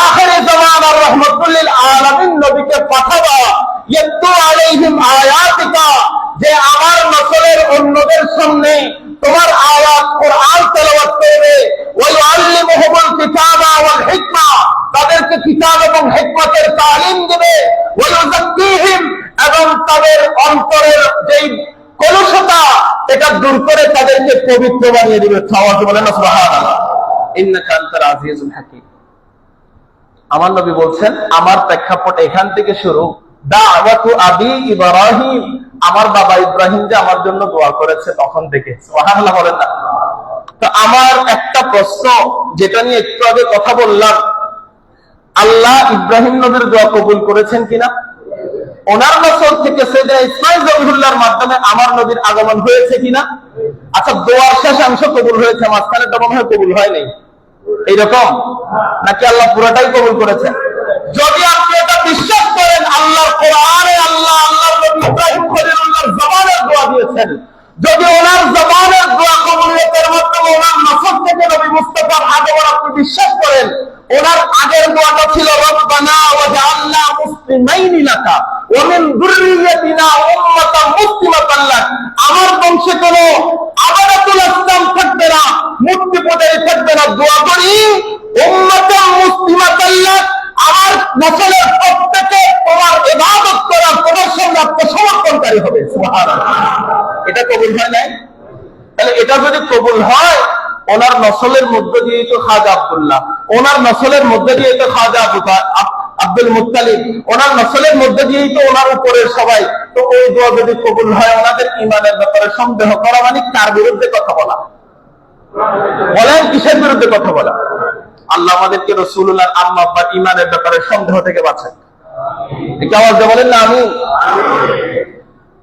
আখির জামানার রাহমাতুল লিল আলামিন নবীকে পাঠাবা, ইয়াতলু আলাইহিম আয়াতিকা, যে আমার নসলের অন্যদের সামনে তোমার আয়াত কোরআন তেলাওয়াত করবে, ওয়া ইউআল্লিমুহুমুল কিতাবা ওয়াল হিকমা, তাদেরকে কিতাব এবং হিকমতের তালিম দেবে, ওয়া ইউযাক্কিহিম, এবং তাদের অন্তরের যেই কলুষতা এটা দূর করে তাদেরকে পবিত্র বানিয়ে দিবে। সবাই বলেন সুবহানাল্লাহ। ইন্নাকা আনতাল আজিজুল হাকীম। আমার নবী বলছেন, আমার প্রেক্ষাপট এখান থেকে শুরু, দাওয়াতু আবি ইব্রাহিম, আমার বাবা ইব্রাহিম যে আমার জন্য দোয়া করেছে তখন থেকে। সুবহানাল্লাহ বলেন না? তো আমার একটা প্রশ্ন, যেটা নিয়ে একটু আগে কথা বললাম, আল্লাহ ইব্রাহিম নবীর দোয়া কবুল করেছেন কিনা? ওনার নসল থেকে সাইয়েদনা ইসমাঈল জবিহুল্লাহর মাধ্যমে আমার নবীর আগমন হয়েছে কিনা? আচ্ছা, দোয়ার শেষ অংশ কবুল হয়েছে, মাঝখানেরটা মনে হয় কবুল হয়নি, এইরকম নাকি আল্লাহ পুরোটাই কবুল করেছেন? যদি আপনি বিশ্বাস করেন আল্লাহর কোরআনে আল্লাহর নবী ইব্রাহিম খলিলুল্লাহর জবানের দোয়া দিয়েছেন, যদি ওনার জবানের দোয়া কবুলিয়তের মাধ্যমে ওনার নসব থেকে নবী মুস্তাফার আগমন আপনি বিশ্বাস করেন, ওনার আগের দোয়াটা ছিল রব্বানা ওয়াজআলনা মুসলিমাইনি লাকা ওয়া মিন যুররিয়াতিনা উম্মাতান মুসলিমাতান লাক। আমার বংশে কোনো আবাদাতুল আসনাম থাকবে না, মূর্তি পূজারী থাকবে না। দোয়া করি উম্মাতান মুসলিমাতান লাক, আমার নসলের প্রত্যেকে তোমার ইবাদত করার তোমার সঙ্গে আত্মসমর্পণকারী হবে। সুবহানাল্লাহ। এটা কবুল হয় নাই? তাহলে এটা যদি কবুল হয়, ওনার নসলের মধ্য দিয়ে তো খাজা আব্দুল্লাহ, ওনার নসলের মধ্যে দিয়ে তো খাজা আব্দুল মুত্তালিব, ওনার নসলের মধ্যে দিয়েই তো ওনার উপরের সবাই। তো ওই দোয়া যদি কবুল হয়, ওনাদের ইমানের ব্যাপারে সন্দেহ করা মানে কার বিরুদ্ধে কথা বলা? বলেন কিসের বিরুদ্ধে কথা বলা? আল্লাহ আমাদেরকে রাসূলুল্লাহর আম্মা বা ইমানের ব্যাপারে সন্দেহ থেকে বাঁচান। এটা আওয়াজ দিয়ে বলেন না আমি।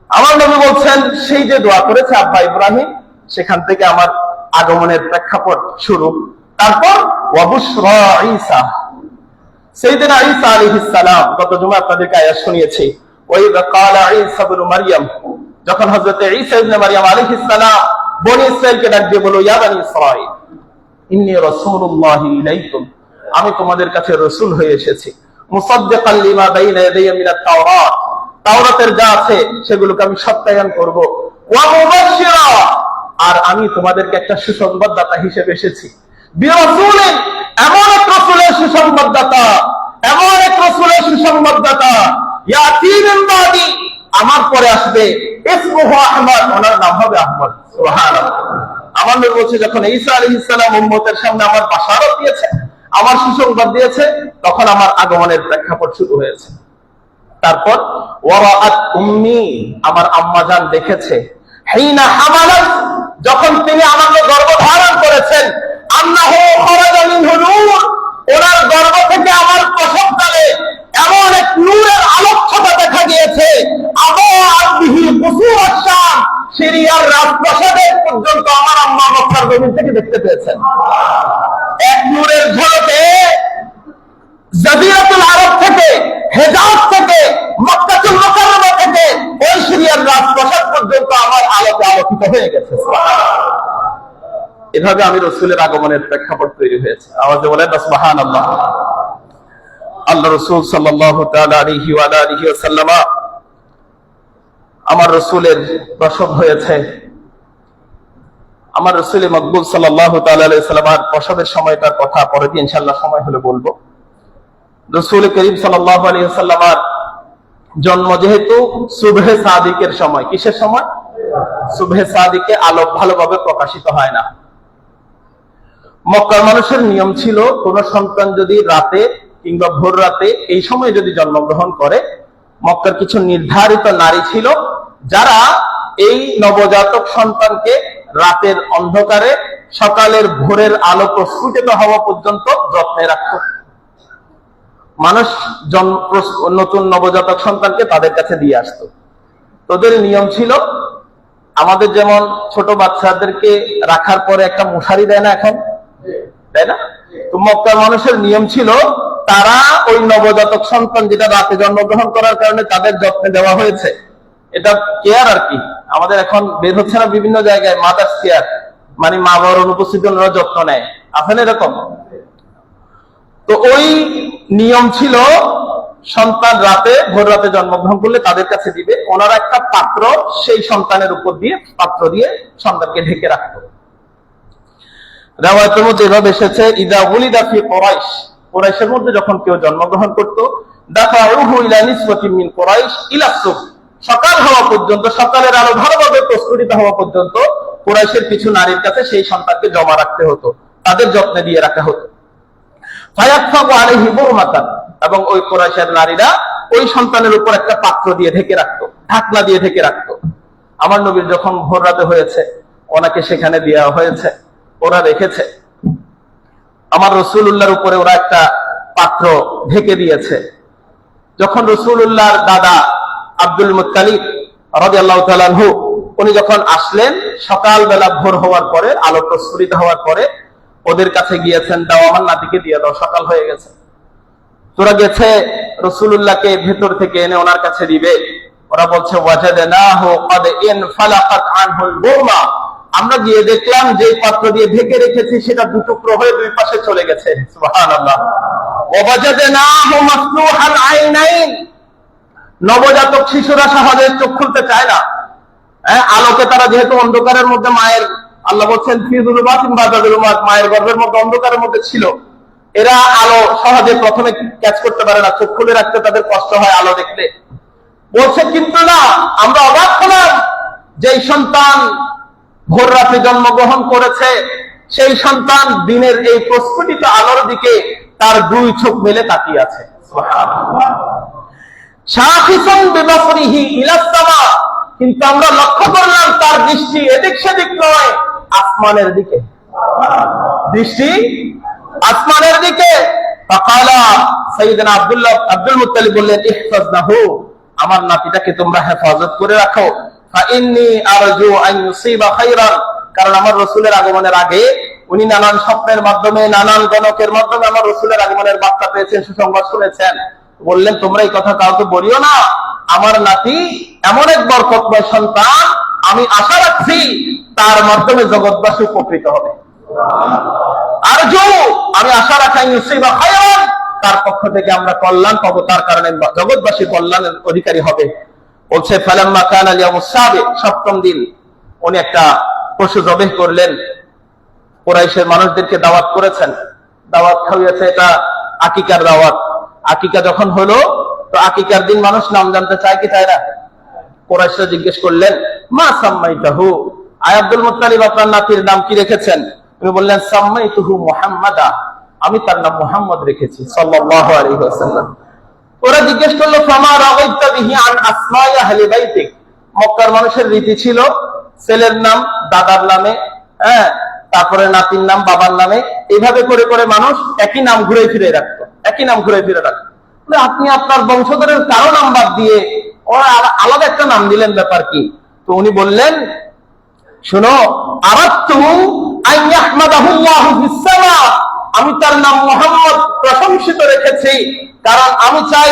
আমার নবী বলছেন, সেই যে দোয়া করেছে আব্বা ইব্রাহিম, সেখান থেকে আমার আগমনের প্রেক্ষাপট শুরু। তারপর ওয়াবুশরা ঈসা, সাইয়েদনা ঈসা আলাইহিস সালাম, গত জুমা আপনাদেরকে আয়াত শুনিয়েছি। ওই ক্বালা ঈসা ইবনে মারইয়াম, যখন হযরত ঈসা ইবনে মারইয়াম আলাইহিস সালাম বনি ইসরাঈলকে ডাক দিয়ে বলো, ইয়া বনি ইসরাঈল ইন্নী রাসূলুল্লাহি ইলাইকুম, আমি তোমাদের কাছে রাসূল হয়ে এসেছি। মুসাদ্দিকাল লিমা বাইনা ইয়াদাইয়া মিনাত তাওরাত, তাওরাতের যা আছে সেগুলোকে আমি সত্যায়ন করব। ওয়া মুবাশশিরা, আর আমি তোমাদেরকে একটা সুসংবাদদাতা হিসেবে এসেছি। বিরাসূলিন, এমন এক রাসূলের সুসংবাদদাতা, এমন এক রাসূলের সুসংবাদদাতা, ইয়াতি মিন বাদি, আমার পরে আসবে, ইসমুহু আহমদ, ওনার নাম হবে আহমদ। সুবহানাল্লাহ। আমার নবী বলছে, যখন ঈসা আলাইহিস সালাম উম্মতের সামনে আমার বাশারত দিয়েছে, আমার সুসংবাদ দিয়েছে, তখন আমার আগমনের প্রেক্ষাপট শুরু হয়েছে। তারপর ওয়ারাআত উম্মি, আমার আম্মা জান দেখেছে, হিনা হামালাত, যখন তিনি আমাকে গর্ভধারণ করেছেন, আন্নাহু খারাজা মিনহু নূর, ওনার গর্ভ থেকে আমার প্রসবকালে এমন এক নূরের আলোকছটা দেখা গিয়েছে, আবাআত বিহি কুসুর আশ-শাম, সিরিয়ার রাজপ্রাসাদের পর্যন্ত আমার আম্মা মক্কার জমিন থেকে দেখতে পেয়েছেন। এক নূরের ঝলকে জাজিরাতুল আরব থেকে, হেজাজ থেকে, মক্কাতুল মুকাররমা থেকে ওই সিরিয়ার রাজপ্রাসাদ পর্যন্ত আমার আলোতে আলোকিত হয়ে গেছে। এভাবে আমি রাসূলের আগমনের প্রেক্ষাপট তৈরি হয়েছে। আওয়াজে বলেন সুবহানাল্লাহ। আল্লাহ রাসূল সাল্লাল্লাহু তাআলা আলাইহি ওয়া আলিহি ওয়াসাল্লাম, আমার রাসূলের প্রসব হয়েছে। আমার রাসূল মকবুল সাল্লাল্লাহু তাআলা আলাইহি ওয়াসাল্লামের প্রসবের সময়টার কথা পরে দিয়ে ইনশাআল্লাহ সময় হলে বলবো। রাসূল করিম সাল্লাল্লাহু আলাইহি ওয়াসাল্লামের জন্ম যেহেতু সুবহে সাদিকের সময়, কিসের সময়? সুবহে সাদিকে আলো ভালোভাবে প্রকাশিত হয় না। মক্কার মানুষের নিয়ম ছিল, কোন সন্তান যদি রাতে কিংবা ভোর রাতে এই সময় যদি জন্মগ্রহণ করে, মক্কার কিছু নির্ধারিত নারী ছিল যারা এই নবজাতক সন্তানকে রাতের অন্ধকারে সকালের ভোরের আলো প্রস্ফুটিত হওয়া পর্যন্ত যত্নে রাখত। মানুষ নতুন নবজাতক সন্তানকে তাদের কাছে দিয়ে আসতো। তোদের নিয়ম ছিল, আমাদের যেমন ছোট বাচ্চাদেরকে রাখার পরে একটা মশারি দেয় না এখন, তাই না? তো মক্কার মানুষের নিয়ম ছিল, তারা ওই নবজাতক সন্তান যেটা রাতে জন্মগ্রহণ করার কারণে তাদের যত্নে দেওয়া হয়েছে, এটা কেয়ার আর কি। আমাদের এখন বের হচ্ছে না বিভিন্ন জায়গায় মাদার্স কেয়ার, মানে মা বাবার অনুপস্থিত ওনারা যত্ন নেয়, আছে না এরকম? তো ওই নিয়ম ছিল, সন্তান রাতে ভোর রাতে জন্মগ্রহণ করলে তাদের কাছে দিবে, ওনারা একটা পাত্র সেই সন্তানের উপর দিয়ে, পাত্র দিয়ে সন্তানকে ঢেকে রাখতো। রিওয়ায়াতের মধ্যে এভাবে এসেছে, ইদা উলিদা ফি কুরাইশ, কুরাইশের মধ্যে যখন কেউ জন্মগ্রহণ করত, দাফাউহু ইলা নিসওয়াতিন মিন কুরাইশ ইলা সুব, সকাল হওয়া পর্যন্ত, সকালের আলো ভালোভাবে প্রস্ফুটিত হওয়া পর্যন্ত কুরাইশের কিছু নারীর কাছে সেই সন্তানকে জমা রাখতে হতো, তাদের যত্নে দিয়ে রাখা হতো। ফায়াতফাকু আলাইহি বুরমাতান, এবং ওই কুরাইশের নারীরা ওই সন্তানের উপর একটা পাত্র দিয়ে ঢেকে রাখতো, ঢাকনা দিয়ে ঢেকে রাখতো। আমার নবীর যখন ভোর রাতে হয়েছে, ওনাকে সেখানে দেওয়া হয়েছে, ওরা রেখেছে। আমার রাসূলুল্লাহর উপরে ওরা একটা পাত্র ঢেকে দিয়েছে। যখন রাসূলুল্লাহর দাদা আব্দুল মুত্তালিব রাদিয়াল্লাহু তাআলা আনহু, উনি যখন আসলেন সকালবেলা ভোর হওয়ার পরে, আলো প্রস্ফুটিত হওয়ার পরে, ওদের কাছে গিয়েছেন, দাও আমার নাতিকে দিয়ে দাও, সকাল হয়ে গেছে। তোরা গেছে রাসূলুল্লাহকে ভেতর থেকে এনে ওনার কাছে দিবে, ওরা বলছে ওয়াজাদনাহু ক্বাদ ইনফালাকাত আনহুল বুরমা, আমরা গিয়ে দেখলাম যে পাত্র দিয়ে ঢেকে রেখেছি সেটা দুটুকরো হয়ে দুই পাশে চলে গেছে। সুবহানাল্লাহ। ওয়াজাদনাহু মাফতুহাল আইনাইন, নবজাতক শিশুরা সহজে চোখ খুলতে চায় না। আলোকে তারা যেহেতু অন্ধকারের মধ্যে, মায়ের আল্লাহ বলছেন ফি যুলুমাতিন বা'দা যুলুমাত, মায়ের গর্ভের মধ্যে অন্ধকারের মধ্যে ছিল, এরা আলো সহজে প্রথমে ক্যাচ করতে পারে না, চোখ খুলে রাখতে তাদের কষ্ট হয় আলো দেখলে। বলছে কিন্তু না, আমরা অবাক হলাম, যেই সন্তান ভোর রাতে জন্মগ্রহণ করেছে সেই সন্তান দিনের এই প্রস্ফুটিত আলোর দিকে তার দুই চোখ মেলে তাকিয়ে আছে। সুবহানাল্লাহ। শাখিসান বিবাসরিহি ইলাস সামা, কিন্তু আমরা লক্ষ্য করলাম তার দৃষ্টি এদিক সেদিক নয়, আসমানের দিকে, দৃষ্টি আসমানের দিকে। ফাকালা সাইয়েদনা আব্দুল মুত্তালিব বললেন ইহফাজনাহু, আমার নাতিটাকে তোমরা হেফাজত করে রাখো। ফাইন্নী আরজু আন ইউসিবা খায়রান, কারণ আমার রাসূলের আগমনের আগে উনি নানান স্বপ্নের মাধ্যমে, নানান গণকের মাধ্যমে আমার রাসূলের আগমনের বার্তা পেয়েছেন, সুসংবাদ শুনেছেন। বললেন তোমরা এই কথা কাউকে বলিও না, আমার নাতি এমন এক বরকতময় সন্তান, আমি আশা রাখছি তার মাধ্যমে জগৎবাসী উপকৃত হবে। আরজু, আমি আশা রাখি ইউসিবা খায়রান, তার পক্ষ থেকে আমরা কল্যাণ পাবো, তার কারণে জগৎবাসী কল্যাণের অধিকারী হবে। বলছে ফালাম্মা কানা ইয়াউমুস সাবিক, সপ্তম দিন উনি একটা পশু জবাই করলেন, কুরাইশের মানুষদেরকে দাওয়াত করেছেন, দাওয়াত খাওয়াইছে, এটা আকিকার দাওয়াত। আকিকা যখন হলো, তো আকিকার দিন মানুষ নাম জানতে চায় কি চায় না? কুরাইশরা জিজ্ঞেস করলেন মা সাম্মাইতাহু, আয় আব্দুল মুত্তালিব আপনার নাতির নাম কি রেখেছেন? উনি বললেন সাম্মাইতুহু মুহাম্মাদা, আমি তার নাম মুহাম্মদ রেখেছি সাল্লাল্লাহু আলাইহি ওয়াসাল্লাম। ওরা জিজ্ঞেস করলো ফামা রাগাইতা বিহি আন আসমাই আহলি বাইতিক, মক্কার মানুষের রীতি ছিল ছেলের নাম দাদার নামে, তারপরে নাতির নাম বাবার নামে, এইভাবে করে করে মানুষ একই নাম ঘুরে ফিরে রাখতো, একই নাম ঘুরে ফিরে রাখতো। আপনি আপনার বংশধরের কারো নাম বাদ দিয়ে ওরা আলাদা একটা নাম দিলেন, ব্যাপার কি? তো উনি বললেন শোনো, আরাদতু আন ইয়াহমাদাহু আল্লাহু ফিস সামা, আমি তার নাম মুহাম্মদ প্রশংসিত রেখেছি, কারণ আমি চাই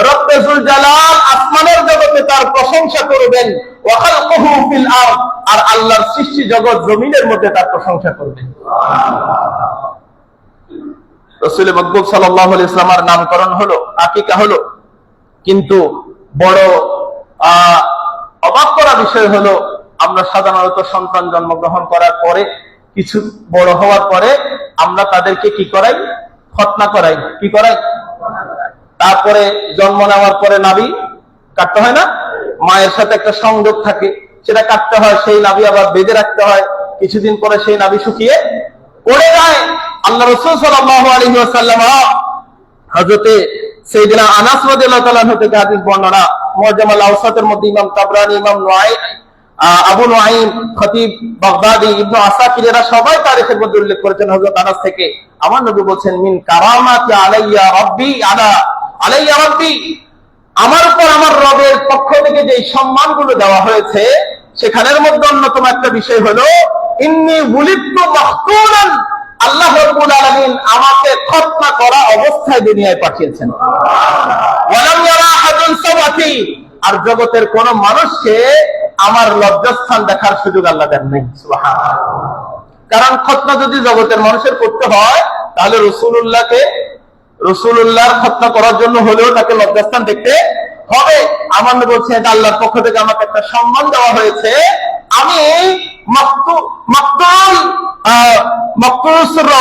রব্বে যুল জালাল আসমানের জগতে তার প্রশংসা করবেন, ওয়া খালকুহু ফিল আরদ, আর আল্লাহর সৃষ্টি জগৎ জমিনের মধ্যে তার প্রশংসা করবেন। রাসূল মাকবুল সাল্লাল্লাহু আলাইহি ওয়াসাল্লামের নামকরণ হলো, আকিকা হলো, কিন্তু বড় অবাক করা বিষয় হলো, আমরা সাধারণত সন্তান জন্মগ্রহণ করার পরে, কিছু বড় হওয়ার পরে আমরা তাদেরকে কি করাই? খতনা করাই। কি করাই? তারপরে জন্ম নেওয়ার পরে নাভি কাটতে হয় না? মায়ের সাথে একটা সংযোগ থাকে, সেটা কাটতে হয়, সেই নাভি আবার বেঁধে রাখতে হয়, কিছুদিন পরে সেই নাভি শুকিয়ে পড়ে যায়। আল্লাহ রাসূল সাল্লাল্লাহু আলাইহি ওয়াসাল্লাম হযরতে সাইয়েদনা আনাস রাদিয়াল্লাহু তাআলা থেকে হাদিস বর্ণনা, মুআজ্জামুল আওসাতের মধ্যে ইমাম তাবরানী, ইমাম নুআইম, আবু নুআইম, খতিব বাগদাদি, ইবনে আসাকির, এরা সবাই তারিখের মধ্যে উল্লেখ করেছেন হযরত আনাস থেকে, আমার নবী বলেন মিন কারামাতি আলাইয়া রাব্বি আলাইয়া রাব্বি, আমার উপর আমার রবের পক্ষ থেকে যে সম্মানগুলো দেওয়া হয়েছে, সেখানের মধ্যে অন্যতম একটা বিষয় হলো ইন্নী বুলিদতু মাখতুনান, আল্লাহ রাব্বুল আলামিন আমাকে খতনা করা অবস্থায় দুনিয়ায় পাঠিয়েছেন। ওয়ালাম ইয়ারা আহাদুন সাওয়াতি, আর জগতের কোন মানুষকে আমার লজ্জাস্থান দেখার সুযোগ আল্লাহ দেন নাই। সুবহানাল্লাহ। কারণ খতনা যদি জগতের মানুষের করতে হয়, তাহলে রাসূলুল্লাহর খতনা করার জন্য হলেও তাকে লজ্জাস্থান দেখতে হবে। আমার নবী বলছেন এটা আল্লাহর পক্ষ থেকে আমাকে একটা সম্মান দেওয়া হয়েছে, আমি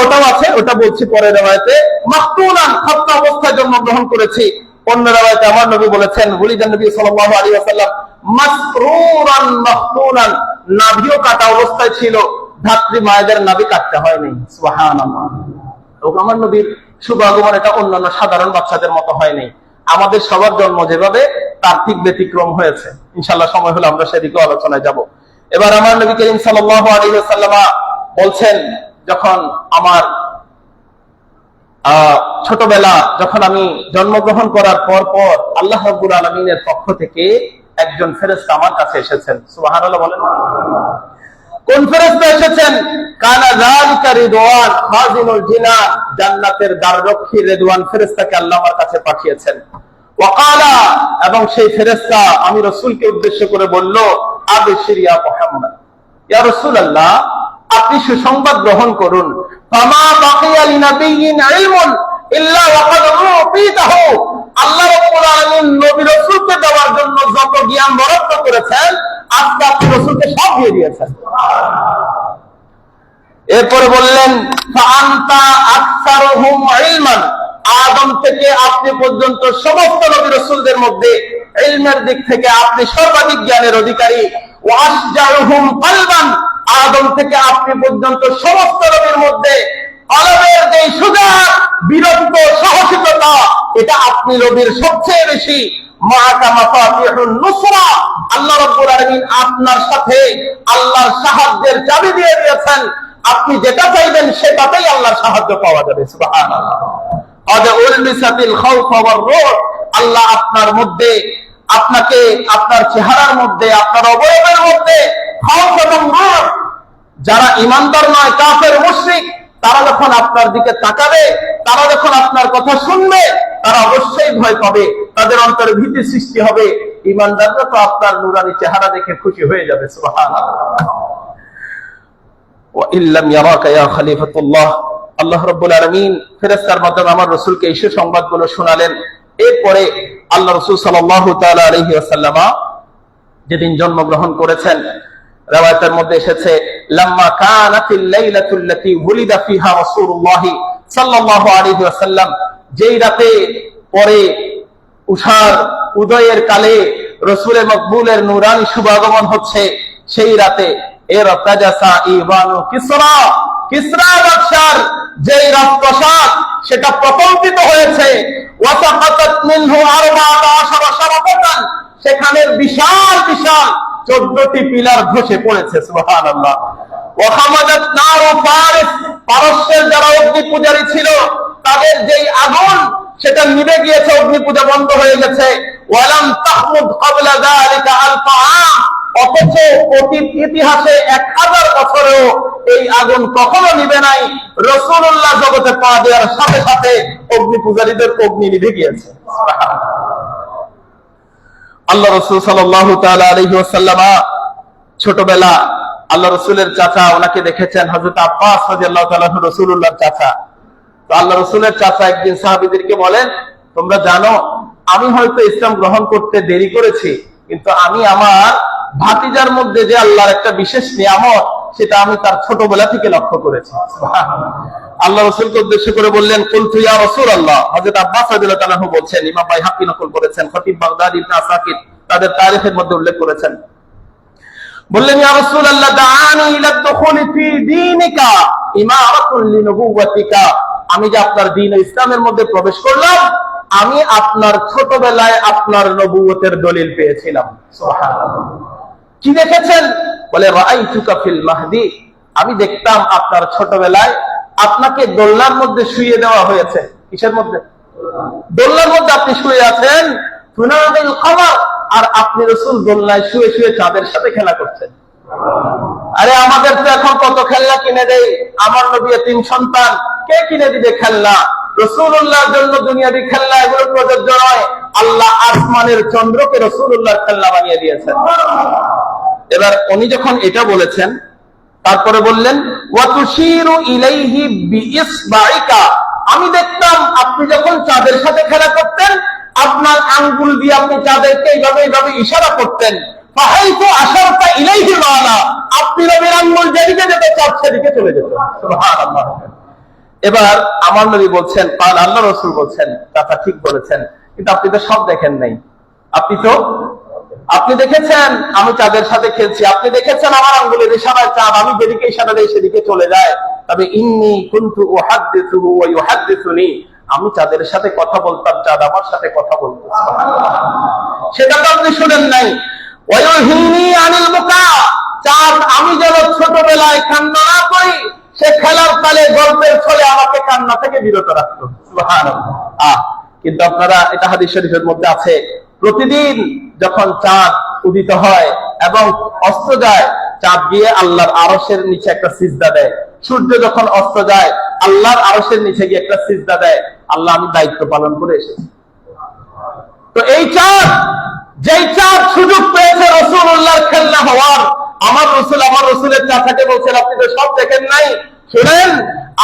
ওটাও আছে, ওটা বলছি পরে রিওয়ায়াতে, মাকতুনান, খতনা অবস্থায় জন্মগ্রহণ করেছি। অন্য রিওয়ায়াতে আমার নবী বলেছেন ওয়ালিদান নবী সাল্লাল্লাহু আলাইহি ওয়াসাল্লাম মাসরুরান মাকতুনান, নাভিও কাটা অবস্থায় ছিল, ধাত্রী মায়েদের নাভি কাটতে হয়নি। সুবহানাল্লাহ। আমার নবীর শুভ আগমন এটা অন্যান্য সাধারণ বাচ্চাদের মতো হয়নি, আমাদের সবার জন্ম যেভাবে, তার ঠিক ব্যতিক্রম হয়েছে। ইনশাআল্লাহ সময় হলে আমরা সেদিকে আলোচনায় যাব। এবার আমার নবী করিম সাল্লাল্লাহু আলাইহি ওয়াসাল্লাম বলছেন, যখন আমার ছোটবেলা, যখন আমি জন্মগ্রহণ করার পর আল্লাহ রাব্বুল আলামিনের পক্ষ থেকে একজন ফেরেশতা আমার কাছে এসেছেন। সুবহানাল্লাহ বলেন। কোন ফেরেশতা এসেছেন? কানা যালিকা রিদওয়ান খাজিনুল জিনান, জান্নাতের দ্বাররক্ষী রিদওয়ান ফেরেশতাকে আল্লাহ আমার কাছে পাঠিয়েছেন। ওয়াকালা, এবং সেই ফেরেশতা আমি রাসূলকে উদ্দেশ্য করে বলল, আবশির ইয়া মুহাম্মদ, ইয়া রাসূলুল্লাহ, আপনি সুসংবাদ গ্রহণ করুন। ফামা বাকিয়া লিনাবিয়্যিন ইলমুন ইল্লা ওয়াকাদ উতিতাহু, আল্লাহ রাব্বুল আলামিন নবী রাসূলকে দেওয়ার জন্য যত জ্ঞান বরাদ্দ করেছেন, আজকে আপনি রাসূলকে সব দিয়ে দিয়েছেন। এরপরে বললেন, ফাআনতা আকসারুহুম ইলমান, আদম থেকে আপনি পর্যন্ত সমস্ত নবী রাসূলদের মধ্যে ইলমের দিক থেকে আপনি সর্বাধিক জ্ঞানের অধিকারী। ওয়া আসজারুহুম কলবান, আদম থেকে আপনি পর্যন্ত সমস্ত নবীর মধ্যে কলবের যে সুজা বীরত্ব সাহসিকতা, এটা আপনি নবীর সবচেয়ে বেশি। মাআকা মাফাতিহুন নুসরা, আল্লাহ রাব্বুল আলামিন আপনার সাথে আল্লাহর সাহায্যের চাবি দিয়ে দিয়েছেন। আপনি যেটা চাইবেন সেটাতেই আল্লাহর সাহায্য পাওয়া যাবে। সুবহানাল্লাহ। আল্লাহ আপনার মধ্যে, আপনাকে, আপনার চেহারার মধ্যে, আপনার অবয়বের মধ্যে যারা ইমানদার নয়, কাফের মুশরিক, তারা যখন আপনার দিকে তাকাবে, তারা যখন আপনার কথা শুনবে, তারা অবশ্যই ভয় পাবে, তাদের অন্তরে ভীতি সৃষ্টি হবে। ইমানদাররা তো আপনার নূরানি চেহারা দেখে খুশি হয়ে যাবে। সুবহানাল্লাহ। ওয়া ইল্লাম ইয়ারাকা ইয়া খলিফাতুল্লাহ, আল্লাহ রাব্বুল আলামিন ফেরেশতার মাধ্যমে আমার রাসূলকে এই সংবাদগুলো শোনালেন। এরপরে আল্লাহ রাসূল সাল্লাল্লাহু তাআলা আলাইহি ওয়াসাল্লাম যেদিন জন্মগ্রহণ করেছেন, riwayতের মধ্যে এসেছে, লাম্মা কানাতিল লাইলাতুল্লাতী উলিদা ফিহা রাসূলুল্লাহ সাল্লাল্লাহু আলাইহি ওয়াসাল্লাম, যেই রাতে পরে উষার উদয়ের কালে রাসূলের মকবুলের নূরানি শুভাগমন হচ্ছে, সেই রাতে এর তাজাসা ইবানু কিসরা, কিসরা বাদশার যেই রাজপ্রাসাদ সেটা প্রকম্পিত হয়েছে। ওয়াসাকাতাত মিনহু 14 শারাফাতান, সেখানের বিশাল বিশাল 14টি পিলার ধসে পড়েছে। সুবহানাল্লাহ। ওয়া খামাদাত নারু ফারিস, পারস্যের যারা অগ্নি পূজারী ছিল তাদের যেই আগুন সেটা নিভে গিয়েছে, অগ্নি পূজা বন্ধ হয়ে গেছে। ওয়ালাম তাহমুদ ক্বাবলা যালিকা আলফা আম, অথচ অতীত ইতিহাসে 1000 বছরেও এই আগুন কখনো নিভে নাই। রাসূলুল্লাহ জগতে পা দেওয়ার সাথে সাথে অগ্নি পূজারীদের অগ্নি নিভে গিয়েছে। আল্লাহ রাসূল সাল্লাল্লাহু তাআলা আলাইহি ওয়াসাল্লাম ছোটবেলা আল্লাহ রাসূলের চাচা, ওনাকে দেখেছেন হযরত আব্বাস রাদিয়াল্লাহু তাআলা রাসূলুল্লাহর চাচা। তো আল্লাহ রাসূলের চাচা একদিন সাহাবীদেরকে বলেন, তোমরা জানো আমি হয়তো ইসলাম গ্রহণ করতে দেরি করেছি, কিন্তু আমি আমার ভাতিজার মধ্যে যে আল্লাহর একটা বিশেষ নিয়ামত, সেটা আমি তার ছোটবেলা থেকে লক্ষ্য করেছি। আল্লাহ রাসূলকে উদ্দেশ্য করে বললেন, কুলতু ইয়া রাসূলুল্লাহ। হযরত আব্বাস রাদিয়াল্লাহু তাআলা বলছেন, ইমাম বাইহাকি নকল করেছেন, খতিব বাগদাদি, ইবনে আসাকির তাদের তারিখের মধ্যে উল্লেখ করেছেন, বললেন, ইয়া রাসূলুল্লাহ দাআনি ইলা দুখুলি ফি দীনিকা ইমারাতুন লিনুবুওয়াতিকা, আমি যে আপনার দ্বীন ও ইসলামের মধ্যে প্রবেশ করলাম, আমি আপনার ছোটবেলায় আপনার নবুয়তের দলিল পেয়েছিলাম। সুবহানাল্লাহ। কি দেখেছেন? বলে, রাআইতুকা ফিল মাহদি, আমি দেখতাম আপনার ছোটবেলায় আপনাকে দোলনার মধ্যে শুইয়ে দেওয়া হয়েছে। কিসের মধ্যে? দোলনার মধ্যে আপনি শুয়ে আছেন। তুনাদিল কমার, আর আপনি রাসূল দোলনায় শুয়ে শুয়ে চাঁদের সাথে খেলা করছেন। আরে আমাদের তো এখন কত খেলনা কিনে দেয়, আমার নবী তিন সন্তান, কে কিনে দিবে খেলনা? রাসূলুল্লাহর জন্য দুনিয়াবি খেলনা এগুলো প্রযোজ্য নয়। আল্লাহ আসমানের চন্দ্রকে রাসূলুল্লাহর খেলনা বানিয়ে দিয়েছেন। এবার উনি যখন এটা বলেছেন, তারপরে বললেন, ওয়া তুশিরু ইলাইহি বিইসবাইকা, আমি দেখতাম আপনি যখন চাঁদের সাথে খেলা করতেন, আপনার আঙ্গুল দিয়ে আপনি চাঁদেরকে এইভাবে এইভাবে ইশারা করতেন। ফাহাইতু আশারতা ইলাইহি ওয়ালা, আপনি নবীর আঙ্গুল যেদিকে যেতে চাঁদ সেদিকে চলে যেত। সুবহানাল্লাহ। এবার আমার নবী বলছেন, কাল আল্লাহ রাসূল বলছেন, কথা ঠিক বলেছেন, কিন্তু আপনি তো সব দেখেন নাই। আপনি দেখেছেন আমি চাঁদের সাথে খেলছি, আপনি দেখেছেন আমার আঙ্গুলের ইশারায় চাঁদ আমি যেদিকে ইশারা দেই সেদিকে চলে যায়। তবে ইন্নী কুনতু উহাদ্দিসুহু ওয়া ইউহাদ্দিসুনি, আমি চাঁদের সাথে কথা বলতাম, চাঁদ আমার সাথে কথা বলতো। সেটা তো আপনি শুনেন নাই। ওয়ায়ুহিনী আনিল বুকা, চাঁদ আমি যেন ছোটবেলায় কান্না না করি, সে খেলার কালে গল্পের ছলে আমাকে কান্না থেকে বিরত রাখতো। সুবহানাল্লাহ। কিন্তু আপনারা, এটা হাদিস শরীফের মধ্যে আছে, প্রতিদিন যখন চাঁদ উদিত হয় এবং অস্ত যায়, চাঁদ গিয়ে আল্লাহর আরশের নিচে একটা সিজদা দেয়, সূর্য যখন অস্ত যায় আল্লাহর আরশের নিচে গিয়ে একটা সিজদা দেয়। আল্লাহ, আমি দায়িত্ব পালন করে এসেছি। তো এই চাঁদ, যেই চাঁদ সুযোগ পেয়েছে রাসূলুল্লাহর খেলনা হওয়ার, আমার রসুলের চাচাকে বলছেন, আপনি তো সব দেখেন নাই, শুনেন,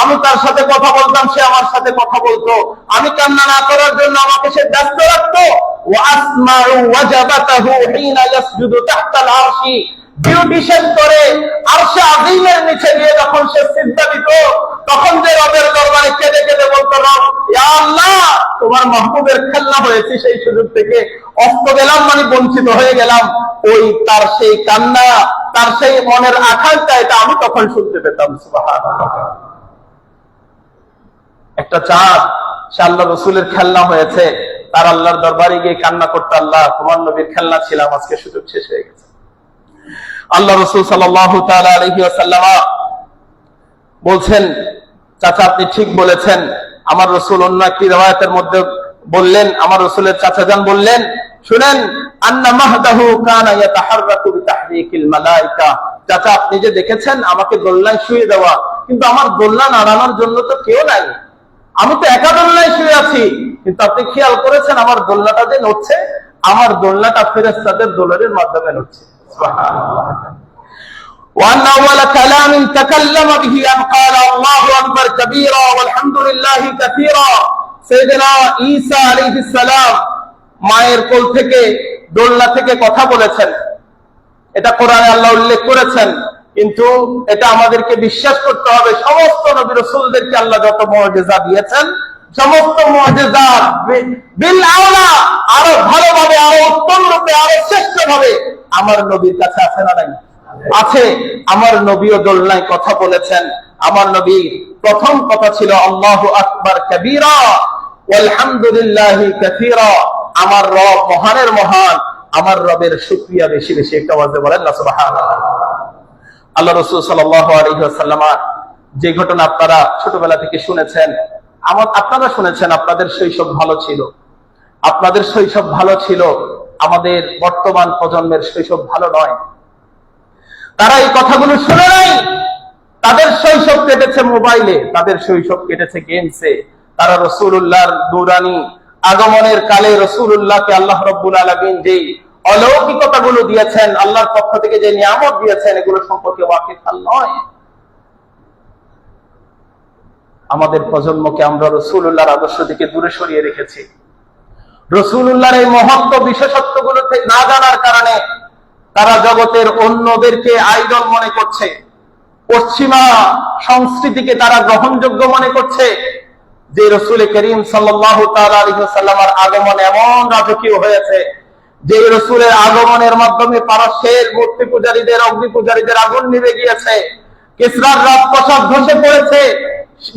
আমি তার সাথে কথা বলতাম, সে আমার সাথে কথা বলতো, আমি কান্না না করার জন্য আমাকে সে ব্যস্ত রাখতো। ওয়াসমাউ ওয়াজাবাতাহু হিনা ইয়াসজুদু তাহতাল আরশি, বিউটিশন করে আরশে আযীমের নিচে গিয়ে যখন সে সিজদা দিত, তখন যে রবের দরবারে কেঁদে কেঁদে বলতো, রব ইয়া আল্লাহ, তোমার মাহবুবের খেলনা হয়েছে, সেই সুযোগ থেকে অস্ত গেলাম, মানে বঞ্চিত হয়ে গেলাম। ওই তার সেই কান্না, তার সেই মনের আকাঙ্ক্ষা, এটা আমি তখন শুনতে পেতাম। সুবহানাল্লাহ। একটা চাঁদ, সে আল্লাহ রসুলের খেলনা হয়েছে, তার আল্লাহর দরবারে গিয়ে কান্না করতে, আল্লাহ, তোমার নবীর খেলনা ছিলাম, আজকে সুযোগ শেষ হয়ে গেছে। আল্লাহ রসুল সাল্লাল্লাহু তাআলা আলাইহি ওয়াসাল্লাম বলছেন, চাচা আপনি ঠিক বলেছেন। আমার রসুল অন্য একটি riwayat-এর মধ্যে বললেন, আমার রসুলের চাচা যান বললেন, শুনেন, আন্না মাহদাহু কানা ইয়াতাহাররাকু বিতাহরিকিল মালায়েকা, চাচা আপনি যে দেখেছেন আমাকে দোলনায় শুয়ে দেওয়া, কিন্তু আমার দোলনা নাড়ানোর জন্য তো কেউ নাই, আমি তো একা দোলনায় শুয়ে আছি, কিন্তু আপনি খেয়াল করেছেন আমার দোলনাটা যে নড়ছে, আমার দোলনাটা ফেরেশতাদের দোলনের মাধ্যমে নড়ছে। সুবহানাল্লাহ। وأن أول كلام تكلم به أن قال الله أكبر كبيرا والحمد لله كثيرا। سيدنا ঈসা আলাইহিস সালাম মায়ের কোল থেকে, দোলনা থেকে কথা বলেছেন, এটা কোরআনে আল্লাহ উল্লেখ করেছেন। কিন্তু এটা আমাদেরকে বিশ্বাস করতে হবে, সমস্ত নবী রাসূলদেরকে আল্লাহ যত মুআজিজা দিয়েছেন, সমস্ত মুআজিজা বিল আওলা, আরো ভালোভাবে, আরো উত্তম রূপে, আরো শ্রেষ্ঠ ভাবে আমার নবীর কাছে আছে না নাই? আছে। আমার নবীও দোলনায় কথা বলেছেন। আমার নবী প্রথম কথা ছিল আল্লাহু আকবার কাবীরা ওয়ালহামদুলিল্লাহি কাসীরা, আমার রব মহানের মহান, আমার রবের শুকরিয়া বেশি বেশি। একটা আওয়াজে বলেন না সুবহানাল্লাহ। আল্লাহ রাসূল সাল্লাল্লাহু আলাইহি ওয়াসাল্লাম যে ঘটনা আপনারা ছোটবেলা থেকে শুনেছেন, আপনারা শুনেছেন, আপনাদের শৈশব ভালো ছিল, আপনাদের শৈশব ভালো ছিল, আমাদের বর্তমান প্রজন্মের শৈশব ভালো নয়। তারা এই কথাগুলো শুনে নাই, তাদের শৈশব কেটেছে মোবাইলে, তাদের শৈশব কেটেছে গেমসে। তারা রাসূলুল্লাহর দৌরানি আগমনের কালে রাসূলুল্লাহকে আল্লাহ রাব্বুল আলামিন যে অলৌকিকতাগুলো দিয়েছেন, আল্লাহর পক্ষ থেকে যে নিয়ামত দিয়েছেন, এগুলো সম্পর্কে ওয়াকিফাল নয়। আমাদের প্রজন্মকে আমরা রাসূলুল্লাহর আদর্শ থেকে দূরে সরিয়ে রেখেছি। রাসূলুল্লাহর এই মহত্ব বিশেষত্বগুলো না জানার কারণে তারা জগতের অন্যদেরকে আইডল মনে করছে, পশ্চিমা সংস্কৃতিকে তারা গ্রহণযোগ্য মনে করছে। যে রাসূল করিম সাল্লাল্লাহু তাআলা আলাইহি ওয়াসাল্লামের আগমন এমন রাজকীয় হয়েছে, যে রাসূলের আগমনের মাধ্যমে পারস্যের মূর্তি পূজারীদের, অগ্নি পূজারীদের আগুন নিভে গিয়েছে, কিসরার রাজপ্রাসাদ ধসে পড়েছে।